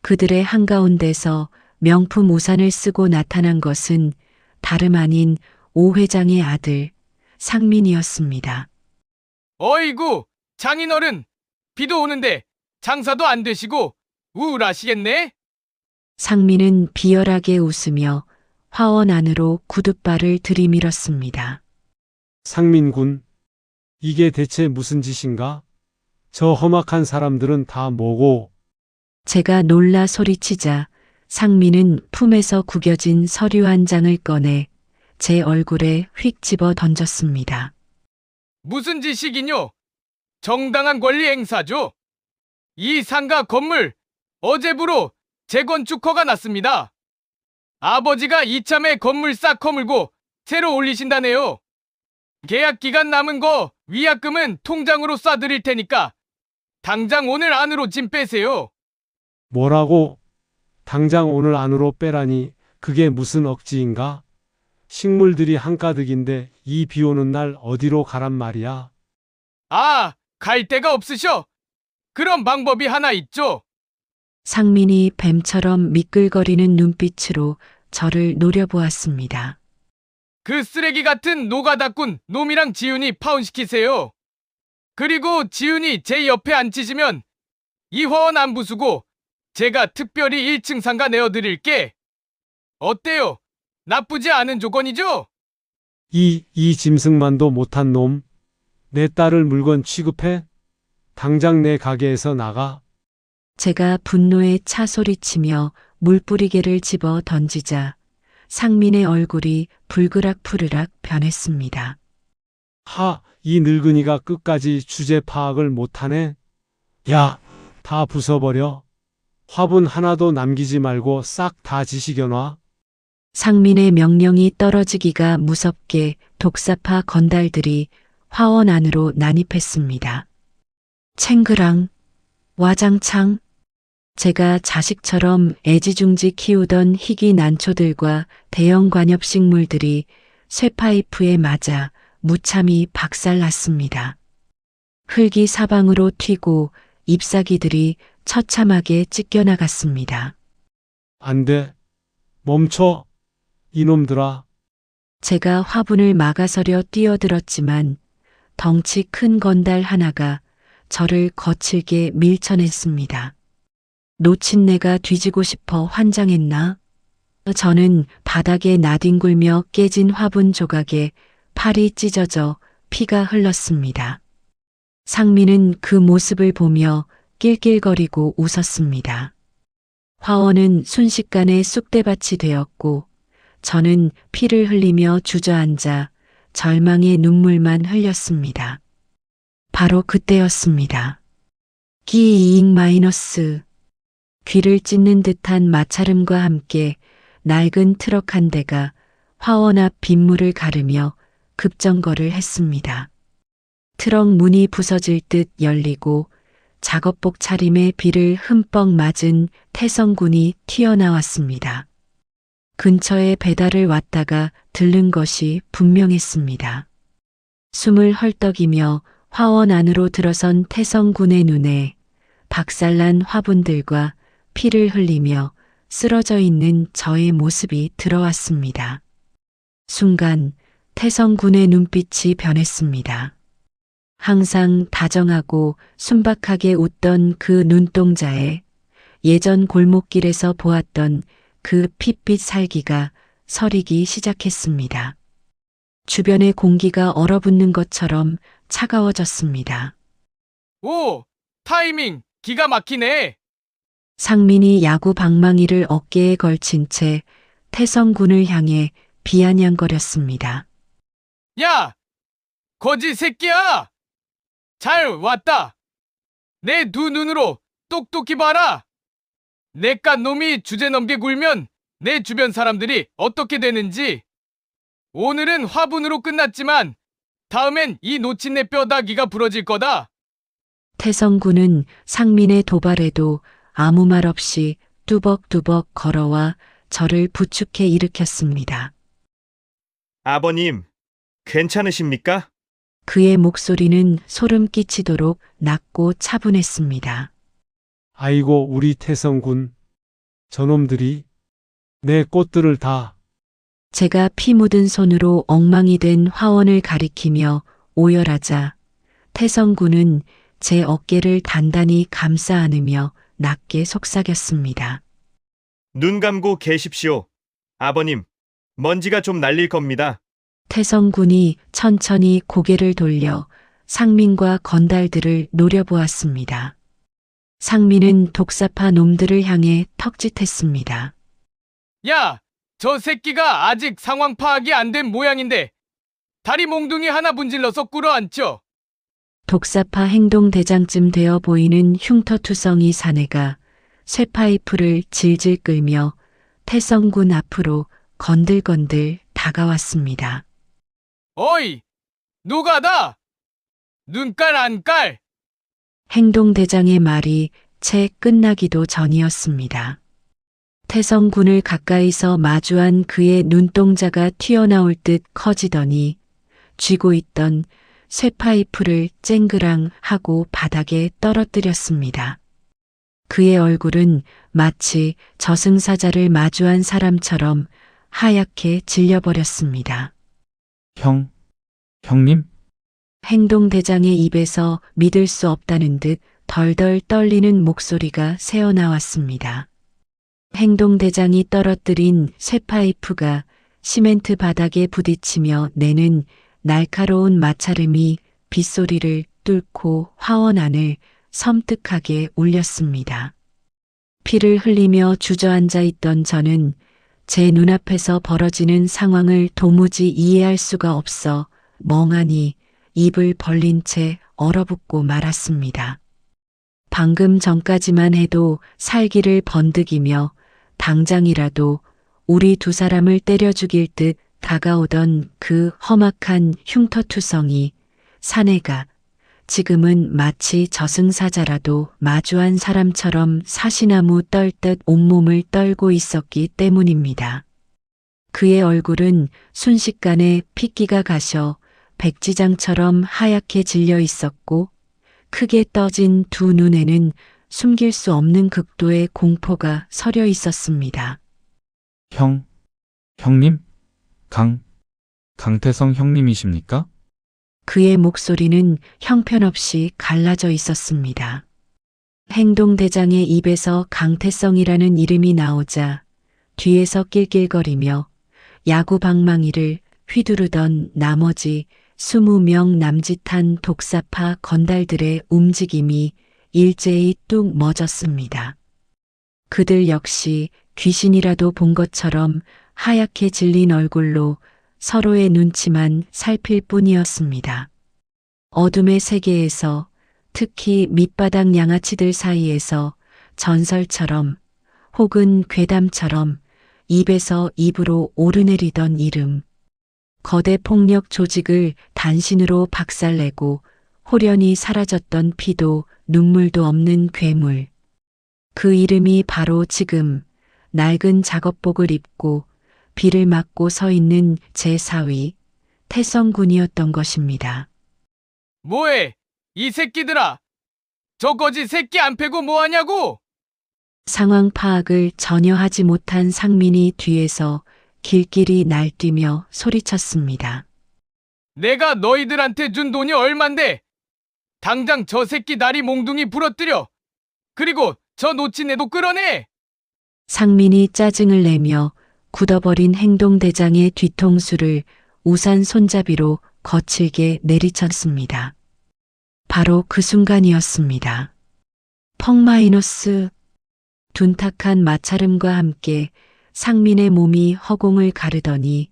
그들의 한가운데서 명품 우산을 쓰고 나타난 것은 다름 아닌 오 회장의 아들 상민이었습니다. 어이구, 장인어른, 비도 오는데 장사도 안 되시고 우울하시겠네? 상민은 비열하게 웃으며 화원 안으로 구둣발을 들이밀었습니다. 상민군, 이게 대체 무슨 짓인가? 저 험악한 사람들은 다 뭐고? 제가 놀라 소리치자 상민은 품에서 구겨진 서류 한 장을 꺼내 제 얼굴에 휙 집어 던졌습니다. 무슨 짓이긴요? 정당한 권리 행사죠. 이 상가 건물 어제부로 재건축 허가 났습니다. 아버지가 이참에 건물 싹 허물고 새로 올리신다네요. 계약 기간 남은 거 위약금은 통장으로 쏴드릴 테니까 당장 오늘 안으로 짐 빼세요. 뭐라고? 당장 오늘 안으로 빼라니 그게 무슨 억지인가? 식물들이 한가득인데 이 비 오는 날 어디로 가란 말이야? 아, 갈 데가 없으셔? 그런 방법이 하나 있죠. 상민이 뱀처럼 미끌거리는 눈빛으로 저를 노려보았습니다. 그 쓰레기 같은 노가다꾼 놈이랑 지훈이 파혼시키세요. 그리고 지훈이 제 옆에 앉히시면 이 화원 안 부수고 제가 특별히 1층 상가 내어드릴게. 어때요? 나쁘지 않은 조건이죠? 이 짐승만도 못한 놈. 내 딸을 물건 취급해? 당장 내 가게에서 나가. 제가 분노에 차 소리치며 물뿌리개를 집어 던지자 상민의 얼굴이 불그락푸르락 변했습니다. 이 늙은이가 끝까지 주제 파악을 못하네. 야, 다 부숴버려. 화분 하나도 남기지 말고 싹 다 지시겨놔. 상민의 명령이 떨어지기가 무섭게 독사파 건달들이 화원 안으로 난입했습니다. 챙그랑, 와장창, 제가 자식처럼 애지중지 키우던 희귀 난초들과 대형 관엽식물들이 쇠파이프에 맞아 무참히 박살났습니다. 흙이 사방으로 튀고 잎사귀들이 처참하게 찢겨나갔습니다. 안 돼. 멈춰. 이놈들아. 제가 화분을 막아서려 뛰어들었지만 덩치 큰 건달 하나가 저를 거칠게 밀쳐냈습니다. 놓친 내가 뒤지고 싶어 환장했나? 저는 바닥에 나뒹굴며 깨진 화분 조각에 팔이 찢어져 피가 흘렀습니다. 상민은 그 모습을 보며 낄낄거리고 웃었습니다. 화원은 순식간에 쑥대밭이 되었고 저는 피를 흘리며 주저앉아 절망의 눈물만 흘렸습니다. 바로 그때였습니다. 기이익 마이너스. 귀를 찢는 듯한 마찰음과 함께 낡은 트럭 한 대가 화원 앞 빗물을 가르며 급정거를 했습니다. 트럭 문이 부서질 듯 열리고 작업복 차림에 비를 흠뻑 맞은 태성군이 튀어나왔습니다. 근처에 배달을 왔다가 들른 것이 분명했습니다. 숨을 헐떡이며 화원 안으로 들어선 태성군의 눈에 박살난 화분들과 피를 흘리며 쓰러져 있는 저의 모습이 들어왔습니다. 순간 태성군의 눈빛이 변했습니다. 항상 다정하고 순박하게 웃던 그 눈동자에 예전 골목길에서 보았던 그 핏빛 살기가 서리기 시작했습니다. 주변의 공기가 얼어붙는 것처럼 차가워졌습니다. 오, 타이밍 기가 막히네. 상민이 야구 방망이를 어깨에 걸친 채 태성군을 향해 비아냥거렸습니다. 야, 거지 새끼야! 잘 왔다. 내 두 눈으로 똑똑히 봐라. 내깟 놈이 주제넘게 굴면 내 주변 사람들이 어떻게 되는지. 오늘은 화분으로 끝났지만 다음엔 이 놓친 내 뼈다귀가 부러질 거다. 태성군은 상민의 도발에도 아무 말 없이 뚜벅뚜벅 걸어와 저를 부축해 일으켰습니다. 아버님, 괜찮으십니까? 그의 목소리는 소름 끼치도록 낮고 차분했습니다. 아이고 우리 태성군. 저놈들이 내 꽃들을 다. 제가 피 묻은 손으로 엉망이 된 화원을 가리키며 오열하자 태성군은 제 어깨를 단단히 감싸 안으며 낮게 속삭였습니다. 눈 감고 계십시오. 아버님, 먼지가 좀 날릴 겁니다. 태성군이 천천히 고개를 돌려 상민과 건달들을 노려보았습니다. 상민은 독사파 놈들을 향해 턱짓했습니다. 야, 저 새끼가 아직 상황 파악이 안 된 모양인데 다리 몽둥이 하나 분질러서 꿇어앉혀. 독사파 행동대장쯤 되어 보이는 흉터투성이 사내가 쇠파이프를 질질 끌며 태성군 앞으로 건들건들 다가왔습니다. 어이, 누가다? 눈깔 안 깔? 행동대장의 말이 채 끝나기도 전이었습니다. 태성군을 가까이서 마주한 그의 눈동자가 튀어나올 듯 커지더니 쥐고 있던 쇠파이프를 쨍그랑 하고 바닥에 떨어뜨렸습니다. 그의 얼굴은 마치 저승사자를 마주한 사람처럼 하얗게 질려버렸습니다. 형님? 행동대장의 입에서 믿을 수 없다는 듯 덜덜 떨리는 목소리가 새어나왔습니다. 행동대장이 떨어뜨린 쇠파이프가 시멘트 바닥에 부딪히며 내는 날카로운 마찰음이 빗소리를 뚫고 화원 안을 섬뜩하게 울렸습니다. 피를 흘리며 주저앉아 있던 저는 제 눈앞에서 벌어지는 상황을 도무지 이해할 수가 없어 멍하니 입을 벌린 채 얼어붙고 말았습니다. 방금 전까지만 해도 살기를 번득이며 당장이라도 우리 두 사람을 때려 죽일 듯 다가오던 그 험악한 흉터투성이 사내가 지금은 마치 저승사자라도 마주한 사람처럼 사시나무 떨듯 온몸을 떨고 있었기 때문입니다. 그의 얼굴은 순식간에 핏기가 가셔 백지장처럼 하얗게 질려 있었고 크게 떠진 두 눈에는 숨길 수 없는 극도의 공포가 서려 있었습니다. 형님? 강태성 형님이십니까? 그의 목소리는 형편없이 갈라져 있었습니다. 행동대장의 입에서 강태성이라는 이름이 나오자 뒤에서 낄낄거리며 야구 방망이를 휘두르던 나머지 20명 남짓한 독사파 건달들의 움직임이 일제히 뚝 멎었습니다. 그들 역시 귀신이라도 본 것처럼 하얗게 질린 얼굴로 서로의 눈치만 살필 뿐이었습니다. 어둠의 세계에서 특히 밑바닥 양아치들 사이에서 전설처럼 혹은 괴담처럼 입에서 입으로 오르내리던 이름. 거대 폭력 조직을 단신으로 박살내고 호련히 사라졌던 피도 눈물도 없는 괴물. 그 이름이 바로 지금 낡은 작업복을 입고 비를 맞고 서 있는 제4위 태성군이었던 것입니다. 뭐해? 이 새끼들아! 저 거지 새끼 안 패고 뭐하냐고! 상황 파악을 전혀 하지 못한 상민이 뒤에서 길길이 날뛰며 소리쳤습니다. 내가 너희들한테 준 돈이 얼만데! 당장 저 새끼 다리 몽둥이 부러뜨려! 그리고 저 놓친 애도 끌어내! 상민이 짜증을 내며 굳어버린 행동대장의 뒤통수를 우산 손잡이로 거칠게 내리쳤습니다. 바로 그 순간이었습니다. 펑마이너스. 둔탁한 마찰음과 함께 상민의 몸이 허공을 가르더니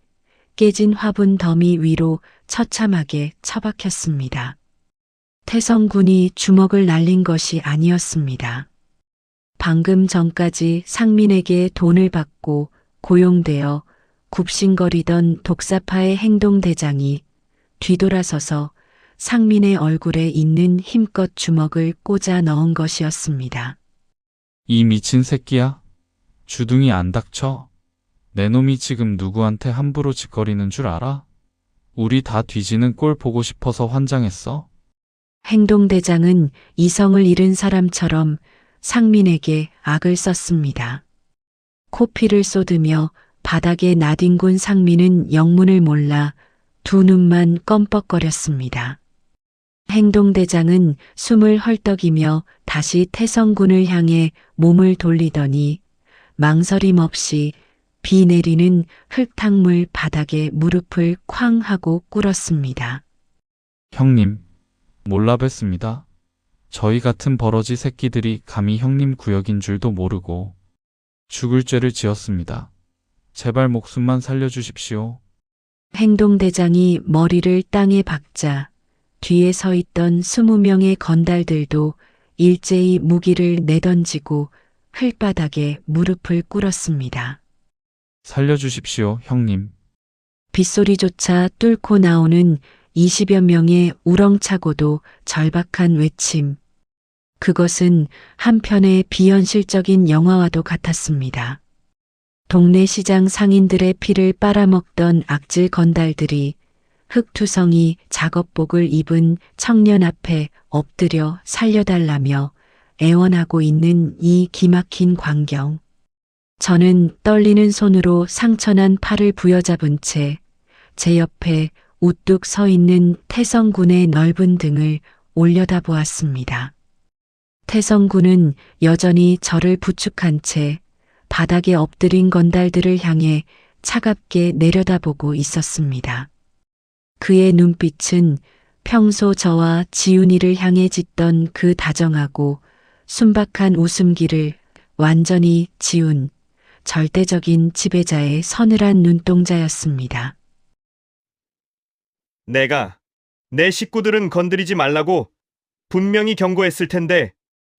깨진 화분 더미 위로 처참하게 처박혔습니다. 태성군이 주먹을 날린 것이 아니었습니다. 방금 전까지 상민에게 돈을 받고 고용되어 굽신거리던 독사파의 행동대장이 뒤돌아서서 상민의 얼굴에 있는 힘껏 주먹을 꽂아 넣은 것이었습니다. 이 미친 새끼야. 주둥이 안 닥쳐. 내 놈이 지금 누구한테 함부로 짓거리는 줄 알아? 우리 다 뒤지는 꼴 보고 싶어서 환장했어. 행동대장은 이성을 잃은 사람처럼 상민에게 악을 썼습니다. 코피를 쏟으며 바닥에 나뒹군 상민은 영문을 몰라 두 눈만 껌뻑거렸습니다. 행동대장은 숨을 헐떡이며 다시 태성군을 향해 몸을 돌리더니 망설임 없이 비 내리는 흙탕물 바닥에 무릎을 쾅 하고 꿇었습니다. 형님, 몰라 뵀습니다. 저희 같은 버러지 새끼들이 감히 형님 구역인 줄도 모르고 죽을 죄를 지었습니다. 제발 목숨만 살려주십시오. 행동대장이 머리를 땅에 박자 뒤에 서 있던 20명의 건달들도 일제히 무기를 내던지고 흙바닥에 무릎을 꿇었습니다. 살려주십시오, 형님. 빗소리조차 뚫고 나오는 20여 명의 우렁차고도 절박한 외침. 그것은 한편의 비현실적인 영화와도 같았습니다. 동네 시장 상인들의 피를 빨아먹던 악질 건달들이 흑투성이 작업복을 입은 청년 앞에 엎드려 살려달라며 애원하고 있는 이 기막힌 광경. 저는 떨리는 손으로 상처난 팔을 부여잡은 채 제 옆에 우뚝 서 있는 태성군의 넓은 등을 올려다보았습니다. 태성군은 여전히 저를 부축한 채 바닥에 엎드린 건달들을 향해 차갑게 내려다보고 있었습니다. 그의 눈빛은 평소 저와 지훈이를 향해 짓던 그 다정하고 순박한 웃음기를 완전히 지운 절대적인 지배자의 서늘한 눈동자였습니다. 내가 내 식구들은 건드리지 말라고 분명히 경고했을 텐데.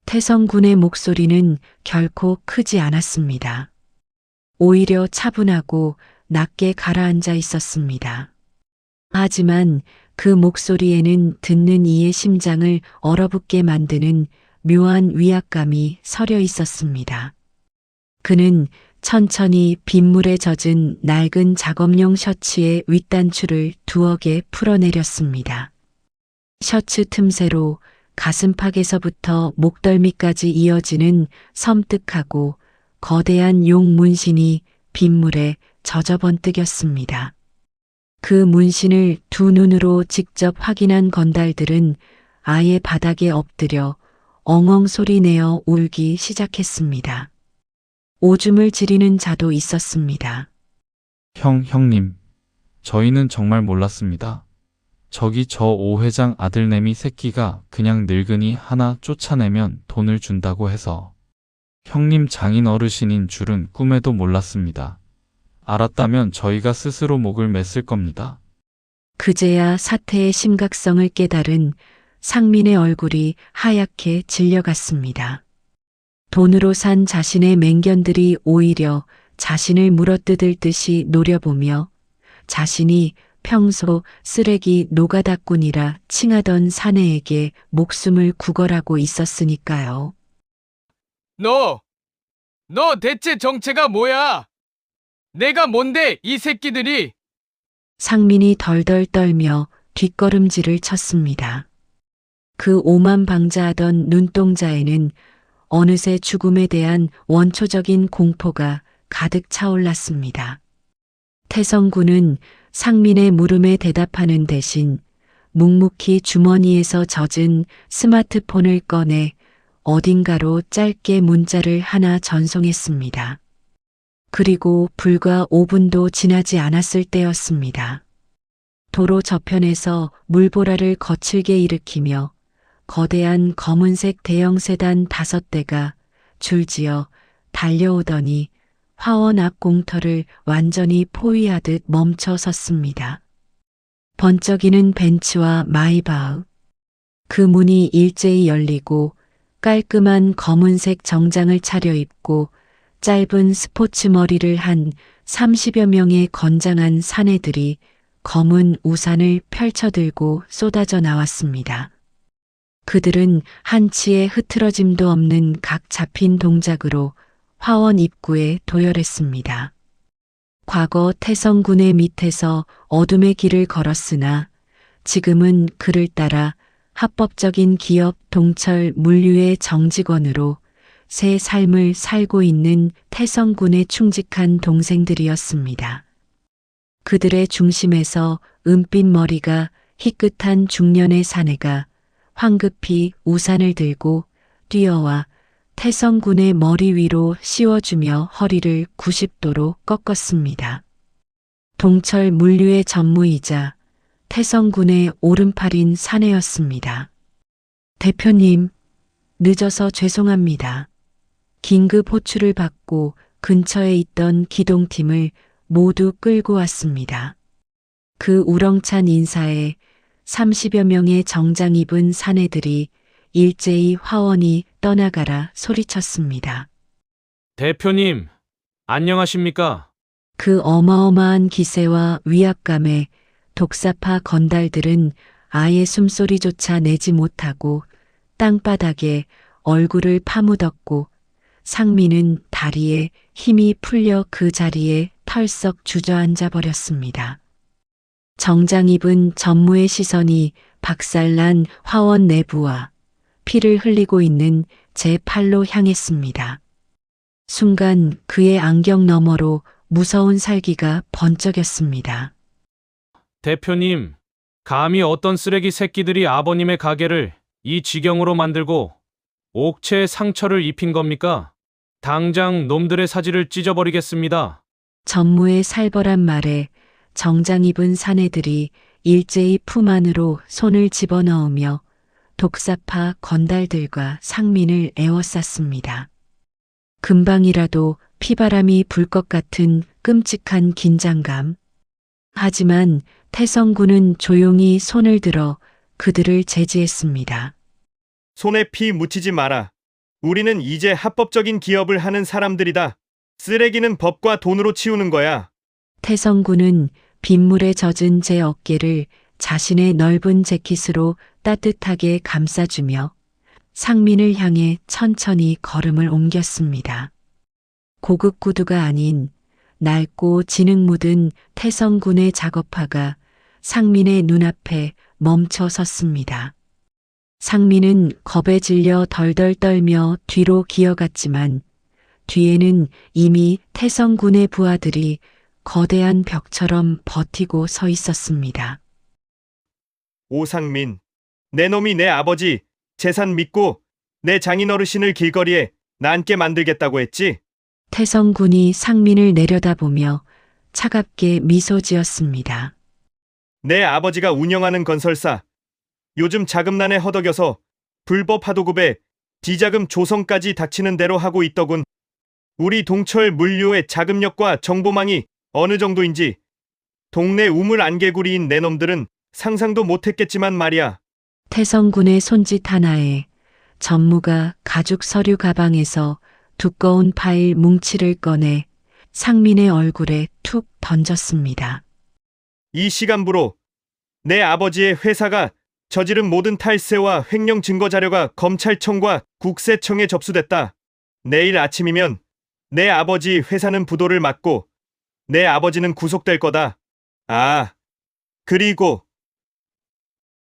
태성군의 목소리는 결코 크지 않았습니다. 오히려 차분하고 낮게 가라앉아 있었습니다. 하지만 그 목소리에는 듣는 이의 심장을 얼어붙게 만드는 묘한 위압감이 서려 있었습니다. 그는 천천히 빗물에 젖은 낡은 작업용 셔츠의 윗단추를 두어 개 풀어내렸습니다. 셔츠 틈새로 가슴팍에서부터 목덜미까지 이어지는 섬뜩하고 거대한 용 문신이 빗물에 젖어 번뜩였습니다. 그 문신을 두 눈으로 직접 확인한 건달들은 아예 바닥에 엎드려 엉엉 소리 내어 울기 시작했습니다. 오줌을 지리는 자도 있었습니다. 형님. 저희는 정말 몰랐습니다. 저기 저 오 회장 아들내미 새끼가 그냥 늙은이 하나 쫓아내면 돈을 준다고 해서 형님 장인 어르신인 줄은 꿈에도 몰랐습니다. 알았다면 저희가 스스로 목을 맸을 겁니다. 그제야 사태의 심각성을 깨달은 상민의 얼굴이 하얗게 질려갔습니다. 돈으로 산 자신의 맹견들이 오히려 자신을 물어뜯을 듯이 노려보며 자신이 평소 쓰레기 노가다꾼이라 칭하던 사내에게 목숨을 구걸하고 있었으니까요. 너 대체 정체가 뭐야? 내가 뭔데 이 새끼들이? 상민이 덜덜 떨며 뒷걸음질을 쳤습니다. 그 오만방자하던 눈동자에는 어느새 죽음에 대한 원초적인 공포가 가득 차올랐습니다. 태성군은 상민의 물음에 대답하는 대신 묵묵히 주머니에서 젖은 스마트폰을 꺼내 어딘가로 짧게 문자를 하나 전송했습니다. 그리고 불과 5분도 지나지 않았을 때였습니다. 도로 저편에서 물보라를 거칠게 일으키며 거대한 검은색 대형 세단 5대가 줄지어 달려오더니 화원 앞 공터를 완전히 포위하듯 멈춰 섰습니다. 번쩍이는 벤츠와 마이바흐. 그 문이 일제히 열리고 깔끔한 검은색 정장을 차려입고 짧은 스포츠 머리를 한 30여 명의 건장한 사내들이 검은 우산을 펼쳐들고 쏟아져 나왔습니다. 그들은 한치의 흐트러짐도 없는 각 잡힌 동작으로 화원 입구에 도열했습니다. 과거 태성군의 밑에서 어둠의 길을 걸었으나 지금은 그를 따라 합법적인 기업 동철 물류의 정직원으로 새 삶을 살고 있는 태성군에 충직한 동생들이었습니다. 그들의 중심에서 은빛 머리가 희끗한 중년의 사내가 황급히 우산을 들고 뛰어와 태성군의 머리 위로 씌워주며 허리를 90도로 꺾었습니다. 동철 물류의 전무이자 태성군의 오른팔인 사내였습니다. 대표님, 늦어서 죄송합니다. 긴급 호출을 받고 근처에 있던 기동팀을 모두 끌고 왔습니다. 그 우렁찬 인사에 30여 명의 정장 입은 사내들이 일제히 화원이 떠나가라 소리쳤습니다. 대표님, 안녕하십니까? 그 어마어마한 기세와 위압감에 독사파 건달들은 아예 숨소리조차 내지 못하고 땅바닥에 얼굴을 파묻었고 상민은 다리에 힘이 풀려 그 자리에 털썩 주저앉아 버렸습니다. 정장 입은 전무의 시선이 박살난 화원 내부와 피를 흘리고 있는 제 팔로 향했습니다. 순간 그의 안경 너머로 무서운 살기가 번쩍였습니다. 대표님, 감히 어떤 쓰레기 새끼들이 아버님의 가게를 이 지경으로 만들고 옥체에 상처를 입힌 겁니까? 당장 놈들의 사지를 찢어버리겠습니다. 전무의 살벌한 말에 정장 입은 사내들이 일제히 품 안으로 손을 집어넣으며 독사파 건달들과 상민을 에워쌌습니다. 금방이라도 피바람이 불 것 같은 끔찍한 긴장감. 하지만 태성군은 조용히 손을 들어 그들을 제지했습니다. 손에 피 묻히지 마라. 우리는 이제 합법적인 기업을 하는 사람들이다. 쓰레기는 법과 돈으로 치우는 거야. 태성군은 빗물에 젖은 제 어깨를 자신의 넓은 재킷으로 따뜻하게 감싸주며 상민을 향해 천천히 걸음을 옮겼습니다. 고급 구두가 아닌 낡고 진흙 묻은 태성군의 작업화가 상민의 눈앞에 멈춰 섰습니다. 상민은 겁에 질려 덜덜 떨며 뒤로 기어갔지만 뒤에는 이미 태성군의 부하들이 거대한 벽처럼 버티고 서 있었습니다. 오상민, 내 놈이 내 아버지 재산 믿고 내 장인어르신을 길거리에 나앉게 만들겠다고 했지? 태성군이 상민을 내려다보며 차갑게 미소 지었습니다. 내 아버지가 운영하는 건설사, 요즘 자금난에 허덕여서 불법 하도급에 비자금 조성까지 닥치는 대로 하고 있더군. 우리 동철 물류의 자금력과 정보망이 어느 정도인지 동네 우물 안개구리인 내 놈들은 상상도 못했겠지만 말이야. 태성군의 손짓 하나에 전무가 가죽 서류 가방에서 두꺼운 파일 뭉치를 꺼내 상민의 얼굴에 툭 던졌습니다. 이 시간부로 내 아버지의 회사가 저지른 모든 탈세와 횡령 증거 자료가 검찰청과 국세청에 접수됐다. 내일 아침이면 내 아버지 회사는 부도를 맞고 내 아버지는 구속될 거다. 아, 그리고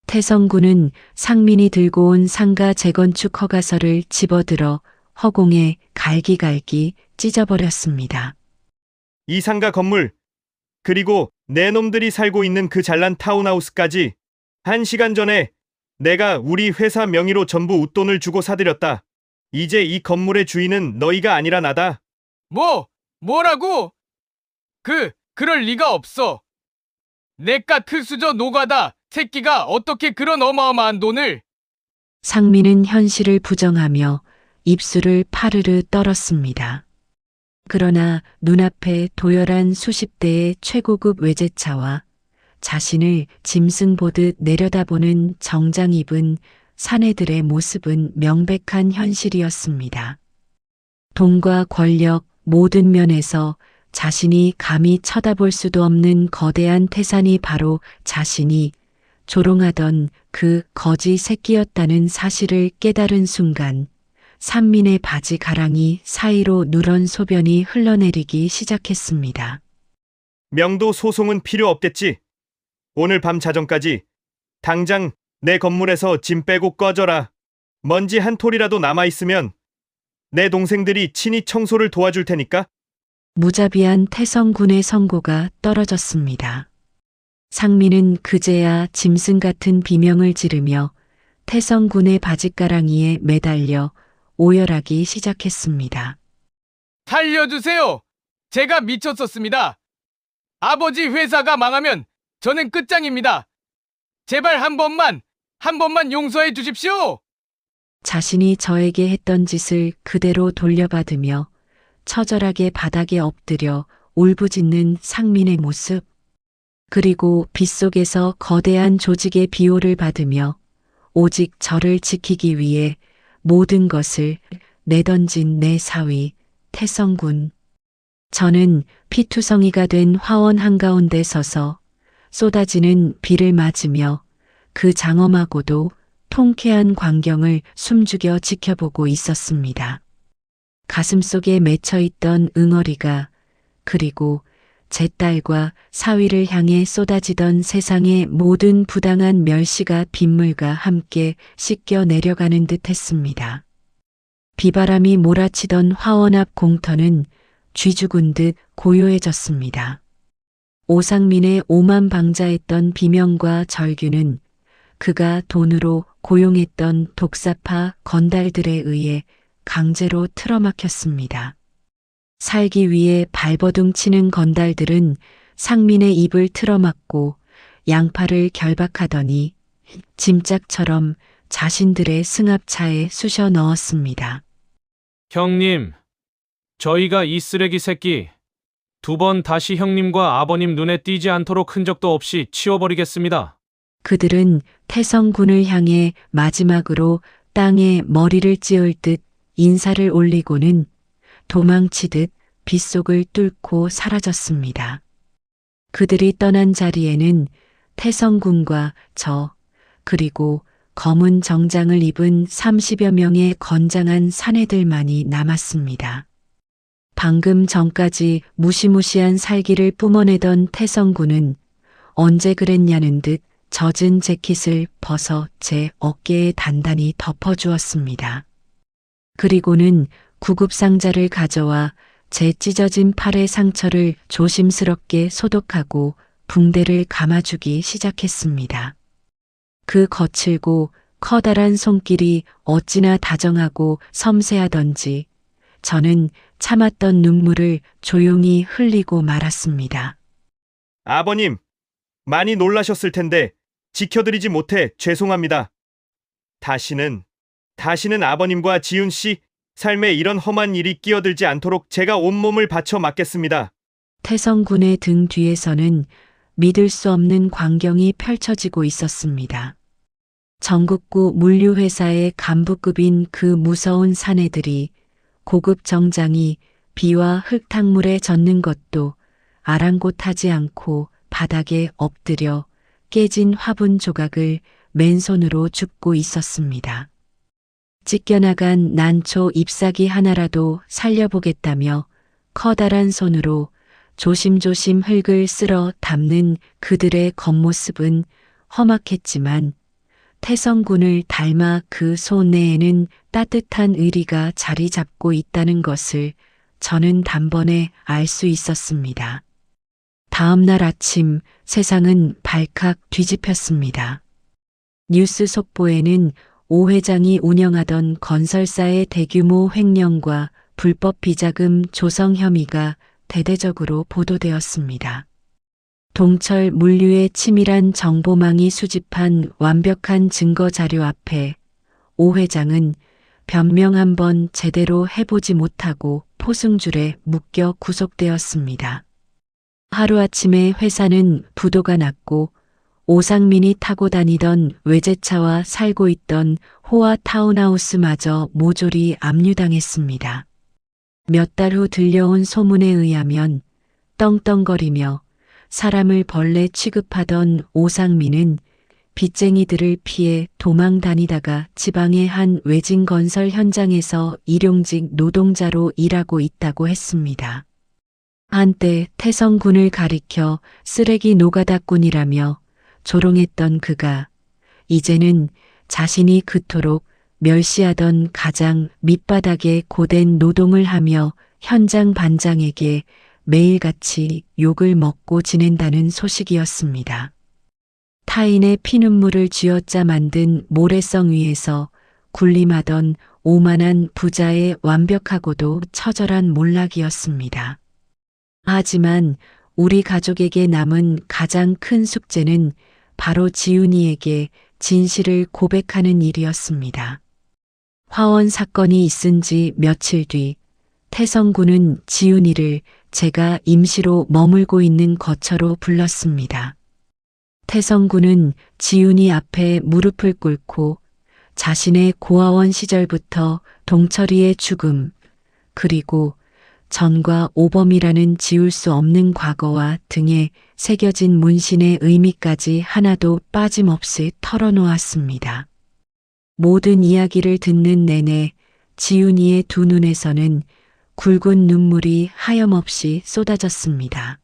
태성군은 상민이 들고 온 상가 재건축 허가서를 집어들어 허공에 갈기갈기 찢어버렸습니다. 이 상가 건물, 그리고 내 놈들이 살고 있는 그 잘난 타운하우스까지 1시간 전에 내가 우리 회사 명의로 전부 웃돈을 주고 사들였다. 이제 이 건물의 주인은 너희가 아니라 나다. 뭐라고? 그럴 리가 없어. 내깟 필수저 노가다 새끼가 어떻게 그런 어마어마한 돈을? 상민은 현실을 부정하며 입술을 파르르 떨었습니다. 그러나 눈앞에 도열한 수십 대의 최고급 외제차와 자신을 짐승 보듯 내려다보는 정장 입은 사내들의 모습은 명백한 현실이었습니다. 돈과 권력 모든 면에서 자신이 감히 쳐다볼 수도 없는 거대한 태산이 바로 자신이 조롱하던 그 거지 새끼였다는 사실을 깨달은 순간 산민의 바지 가랑이 사이로 누런 소변이 흘러내리기 시작했습니다. 명도 소송은 필요 없겠지. 오늘 밤 자정까지 당장 내 건물에서 짐 빼고 꺼져라. 먼지 한 톨이라도 남아있으면 내 동생들이 친히 청소를 도와줄 테니까. 무자비한 태성군의 선고가 떨어졌습니다. 상민은 그제야 짐승 같은 비명을 지르며 태성군의 바짓가랑이에 매달려 오열하기 시작했습니다. 살려주세요. 제가 미쳤었습니다. 아버지 회사가 망하면 저는 끝장입니다. 제발 한 번만 용서해 주십시오. 자신이 저에게 했던 짓을 그대로 돌려받으며 처절하게 바닥에 엎드려 울부짖는 상민의 모습, 그리고 빗속에서 거대한 조직의 비호를 받으며 오직 저를 지키기 위해 모든 것을 내던진 내 사위 태성군. 저는 피투성이가 된 화원 한가운데 서서 쏟아지는 비를 맞으며 그 장엄하고도 통쾌한 광경을 숨죽여 지켜보고 있었습니다. 가슴속에 맺혀있던 응어리가, 그리고 제 딸과 사위를 향해 쏟아지던 세상의 모든 부당한 멸시가 빗물과 함께 씻겨 내려가는 듯 했습니다. 비바람이 몰아치던 화원 앞 공터는 쥐죽은 듯 고요해졌습니다. 오상민의 오만방자했던 비명과 절규는 그가 돈으로 고용했던 독사파 건달들에 의해 강제로 틀어막혔습니다. 살기 위해 발버둥 치는 건달들은 상민의 입을 틀어막고 양팔을 결박하더니 짐짝처럼 자신들의 승합차에 쑤셔 넣었습니다. 형님, 저희가 이 쓰레기 새끼 2번 다시 형님과 아버님 눈에 띄지 않도록 흔적도 없이 치워버리겠습니다. 그들은 태성군을 향해 마지막으로 땅에 머리를 찧을 듯 인사를 올리고는 도망치듯 빗속을 뚫고 사라졌습니다. 그들이 떠난 자리에는 태성군과 저, 그리고 검은 정장을 입은 30여 명의 건장한 사내들만이 남았습니다. 방금 전까지 무시무시한 살기를 뿜어내던 태성군은 언제 그랬냐는 듯 젖은 재킷을 벗어 제 어깨에 단단히 덮어주었습니다. 그리고는 구급상자를 가져와 제 찢어진 팔의 상처를 조심스럽게 소독하고 붕대를 감아주기 시작했습니다. 그 거칠고 커다란 손길이 어찌나 다정하고 섬세하던지 저는 참았던 눈물을 조용히 흘리고 말았습니다. 아버님, 많이 놀라셨을 텐데 지켜드리지 못해 죄송합니다. 다시는 아버님과 지훈 씨 삶에 이런 험한 일이 끼어들지 않도록 제가 온몸을 바쳐 맡겠습니다. 태성군의 등 뒤에서는 믿을 수 없는 광경이 펼쳐지고 있었습니다. 전국구 물류회사의 간부급인 그 무서운 사내들이 고급 정장이 비와 흙탕물에 젖는 것도 아랑곳하지 않고 바닥에 엎드려 깨진 화분 조각을 맨손으로 줍고 있었습니다. 찢겨나간 난초 잎사귀 하나라도 살려보겠다며 커다란 손으로 조심조심 흙을 쓸어 담는 그들의 겉모습은 험악했지만 태성군을 닮아 그 손내에는 따뜻한 의리가 자리 잡고 있다는 것을 저는 단번에 알 수 있었습니다. 다음 날 아침 세상은 발칵 뒤집혔습니다. 뉴스 속보에는 오 회장이 운영하던 건설사의 대규모 횡령과 불법 비자금 조성 혐의가 대대적으로 보도되었습니다. 동철 물류의 치밀한 정보망이 수집한 완벽한 증거 자료 앞에 오 회장은 변명 한번 제대로 해보지 못하고 포승줄에 묶여 구속되었습니다. 하루아침에 회사는 부도가 났고 오상민이 타고 다니던 외제차와 살고 있던 호화 타운하우스마저 모조리 압류당했습니다. 몇 달 후 들려온 소문에 의하면 떵떵거리며 사람을 벌레 취급하던 오상민은 빚쟁이들을 피해 도망 다니다가 지방의 한 외진 건설 현장에서 일용직 노동자로 일하고 있다고 했습니다. 한때 태성군을 가리켜 쓰레기 노가다꾼이라며 조롱했던 그가 이제는 자신이 그토록 멸시하던 가장 밑바닥에 고된 노동을 하며 현장 반장에게 매일같이 욕을 먹고 지낸다는 소식이었습니다. 타인의 피눈물을 쥐어짜 만든 모래성 위에서 군림하던 오만한 부자의 완벽하고도 처절한 몰락이었습니다. 하지만 우리 가족에게 남은 가장 큰 숙제는 바로 지훈이에게 진실을 고백하는 일이었습니다. 화원 사건이 있은 지 며칠 뒤 태성군은 지훈이를 제가 임시로 머물고 있는 거처로 불렀습니다. 태성군은 지훈이 앞에 무릎을 꿇고 자신의 고아원 시절부터 동철이의 죽음, 그리고 전과 오범이라는 지울 수 없는 과거와 등에 새겨진 문신의 의미까지 하나도 빠짐없이 털어놓았습니다. 모든 이야기를 듣는 내내 지훈이의 두 눈에서는 굵은 눈물이 하염없이 쏟아졌습니다.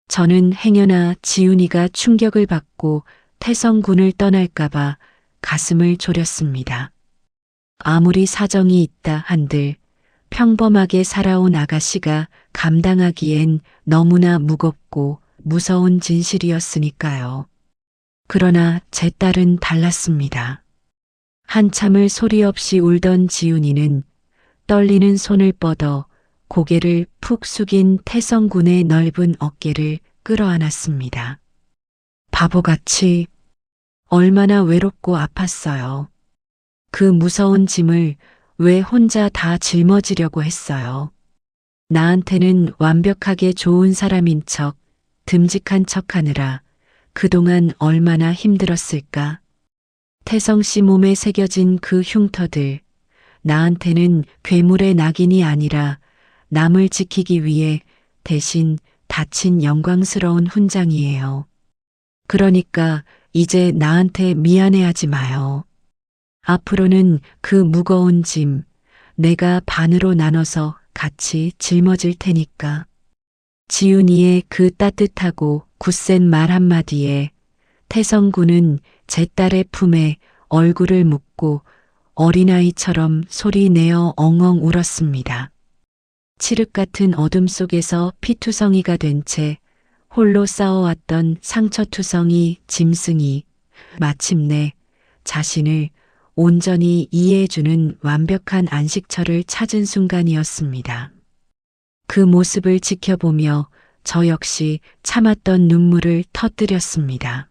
저는 행여나 지훈이가 충격을 받고 태성군을 떠날까봐 가슴을 졸였습니다. 아무리 사정이 있다 한들 평범하게 살아온 아가씨가 감당하기엔 너무나 무겁고 무서운 진실이었으니까요. 그러나 제 딸은 달랐습니다. 한참을 소리 없이 울던 지훈이는 떨리는 손을 뻗어 고개를 푹 숙인 태성군의 넓은 어깨를 끌어안았습니다. 바보같이 얼마나 외롭고 아팠어요. 그 무서운 짐을 왜 혼자 다 짊어지려고 했어요. 나한테는 완벽하게 좋은 사람인 척, 듬직한 척 하느라 그동안 얼마나 힘들었을까. 태성 씨 몸에 새겨진 그 흉터들, 나한테는 괴물의 낙인이 아니라 남을 지키기 위해 대신 다친 영광스러운 훈장이에요. 그러니까 이제 나한테 미안해하지 마요. 앞으로는 그 무거운 짐 내가 반으로 나눠서 같이 짊어질 테니까. 지훈이의 그 따뜻하고 굳센 말 한마디에 태성군은 제 딸의 품에 얼굴을 묻고 어린아이처럼 소리내어 엉엉 울었습니다. 칠흑 같은 어둠 속에서 피투성이가 된 채 홀로 싸워왔던 상처투성이 짐승이 마침내 자신을 온전히 이해해주는 완벽한 안식처를 찾은 순간이었습니다. 그 모습을 지켜보며 저 역시 참았던 눈물을 터뜨렸습니다.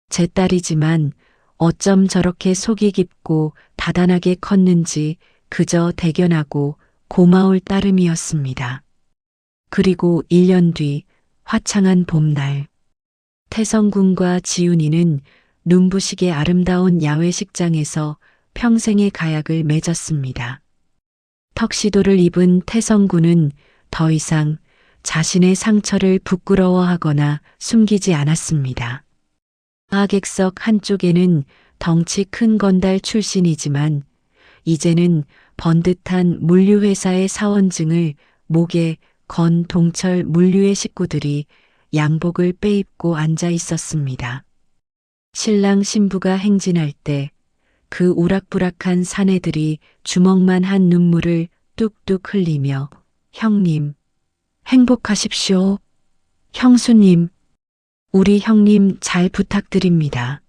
제 딸이지만 어쩜 저렇게 속이 깊고 다단하게 컸는지 그저 대견하고 고마울 따름이었습니다. 그리고 1년 뒤 화창한 봄날, 태성군과 지훈이는 눈부시게 아름다운 야외식장에서 평생의 가약을 맺었습니다. 턱시도를 입은 태성군은 더 이상 자신의 상처를 부끄러워하거나 숨기지 않았습니다. 하객석 한쪽에는 덩치 큰 건달 출신이지만 이제는 번듯한 물류회사의 사원증을 목에 건 동철 물류의 식구들이 양복을 빼입고 앉아 있었습니다. 신랑 신부가 행진할 때 그 우락부락한 사내들이 주먹만 한 눈물을 뚝뚝 흘리며 형님, 행복하십시오. 형수님, 우리 형님 잘 부탁드립니다.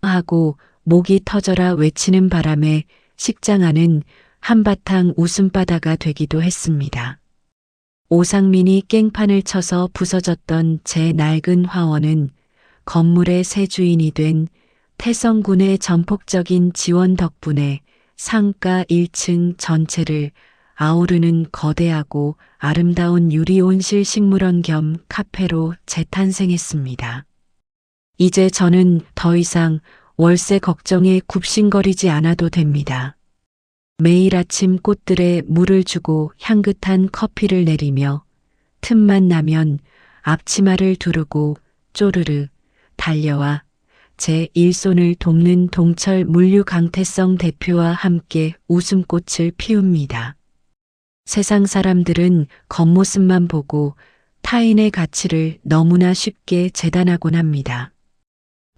하고 목이 터져라 외치는 바람에 식장 안은 한바탕 웃음바다가 되기도 했습니다. 오상민이 깽판을 쳐서 부서졌던 제 낡은 화원은 건물의 새 주인이 된 태성군의 전폭적인 지원 덕분에 상가 1층 전체를 아우르는 거대하고 아름다운 유리 온실 식물원 겸 카페로 재탄생했습니다. 이제 저는 더 이상 월세 걱정에 굽신거리지 않아도 됩니다. 매일 아침 꽃들에 물을 주고 향긋한 커피를 내리며 틈만 나면 앞치마를 두르고 쪼르르 달려와 제 일손을 돕는 동철 물류 강태성 대표와 함께 웃음꽃을 피웁니다. 세상 사람들은 겉모습만 보고 타인의 가치를 너무나 쉽게 재단하곤 합니다.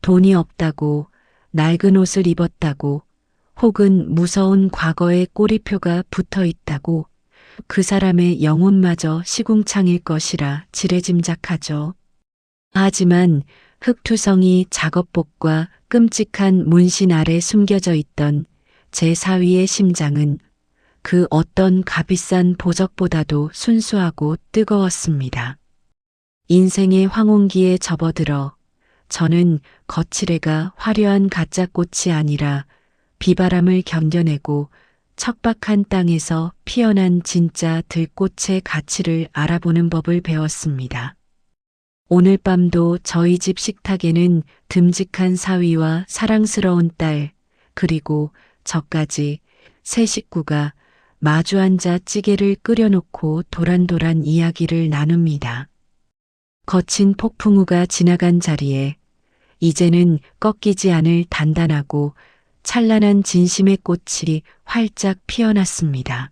돈이 없다고, 낡은 옷을 입었다고, 혹은 무서운 과거의 꼬리표가 붙어 있다고 그 사람의 영혼마저 시궁창일 것이라 지레짐작하죠. 하지만 흑투성이 작업복과 끔찍한 문신 아래 숨겨져 있던 제 사위의 심장은 그 어떤 값비싼 보석보다도 순수하고 뜨거웠습니다. 인생의 황혼기에 접어들어 저는 거칠애가 화려한 가짜꽃이 아니라 비바람을 견뎌내고 척박한 땅에서 피어난 진짜 들꽃의 가치를 알아보는 법을 배웠습니다. 오늘 밤도 저희 집 식탁에는 듬직한 사위와 사랑스러운 딸, 그리고 저까지 세 식구가 마주 앉아 찌개를 끓여놓고 도란도란 이야기를 나눕니다. 거친 폭풍우가 지나간 자리에 이제는 꺾이지 않을 단단하고 찬란한 진심의 꽃이 활짝 피어났습니다.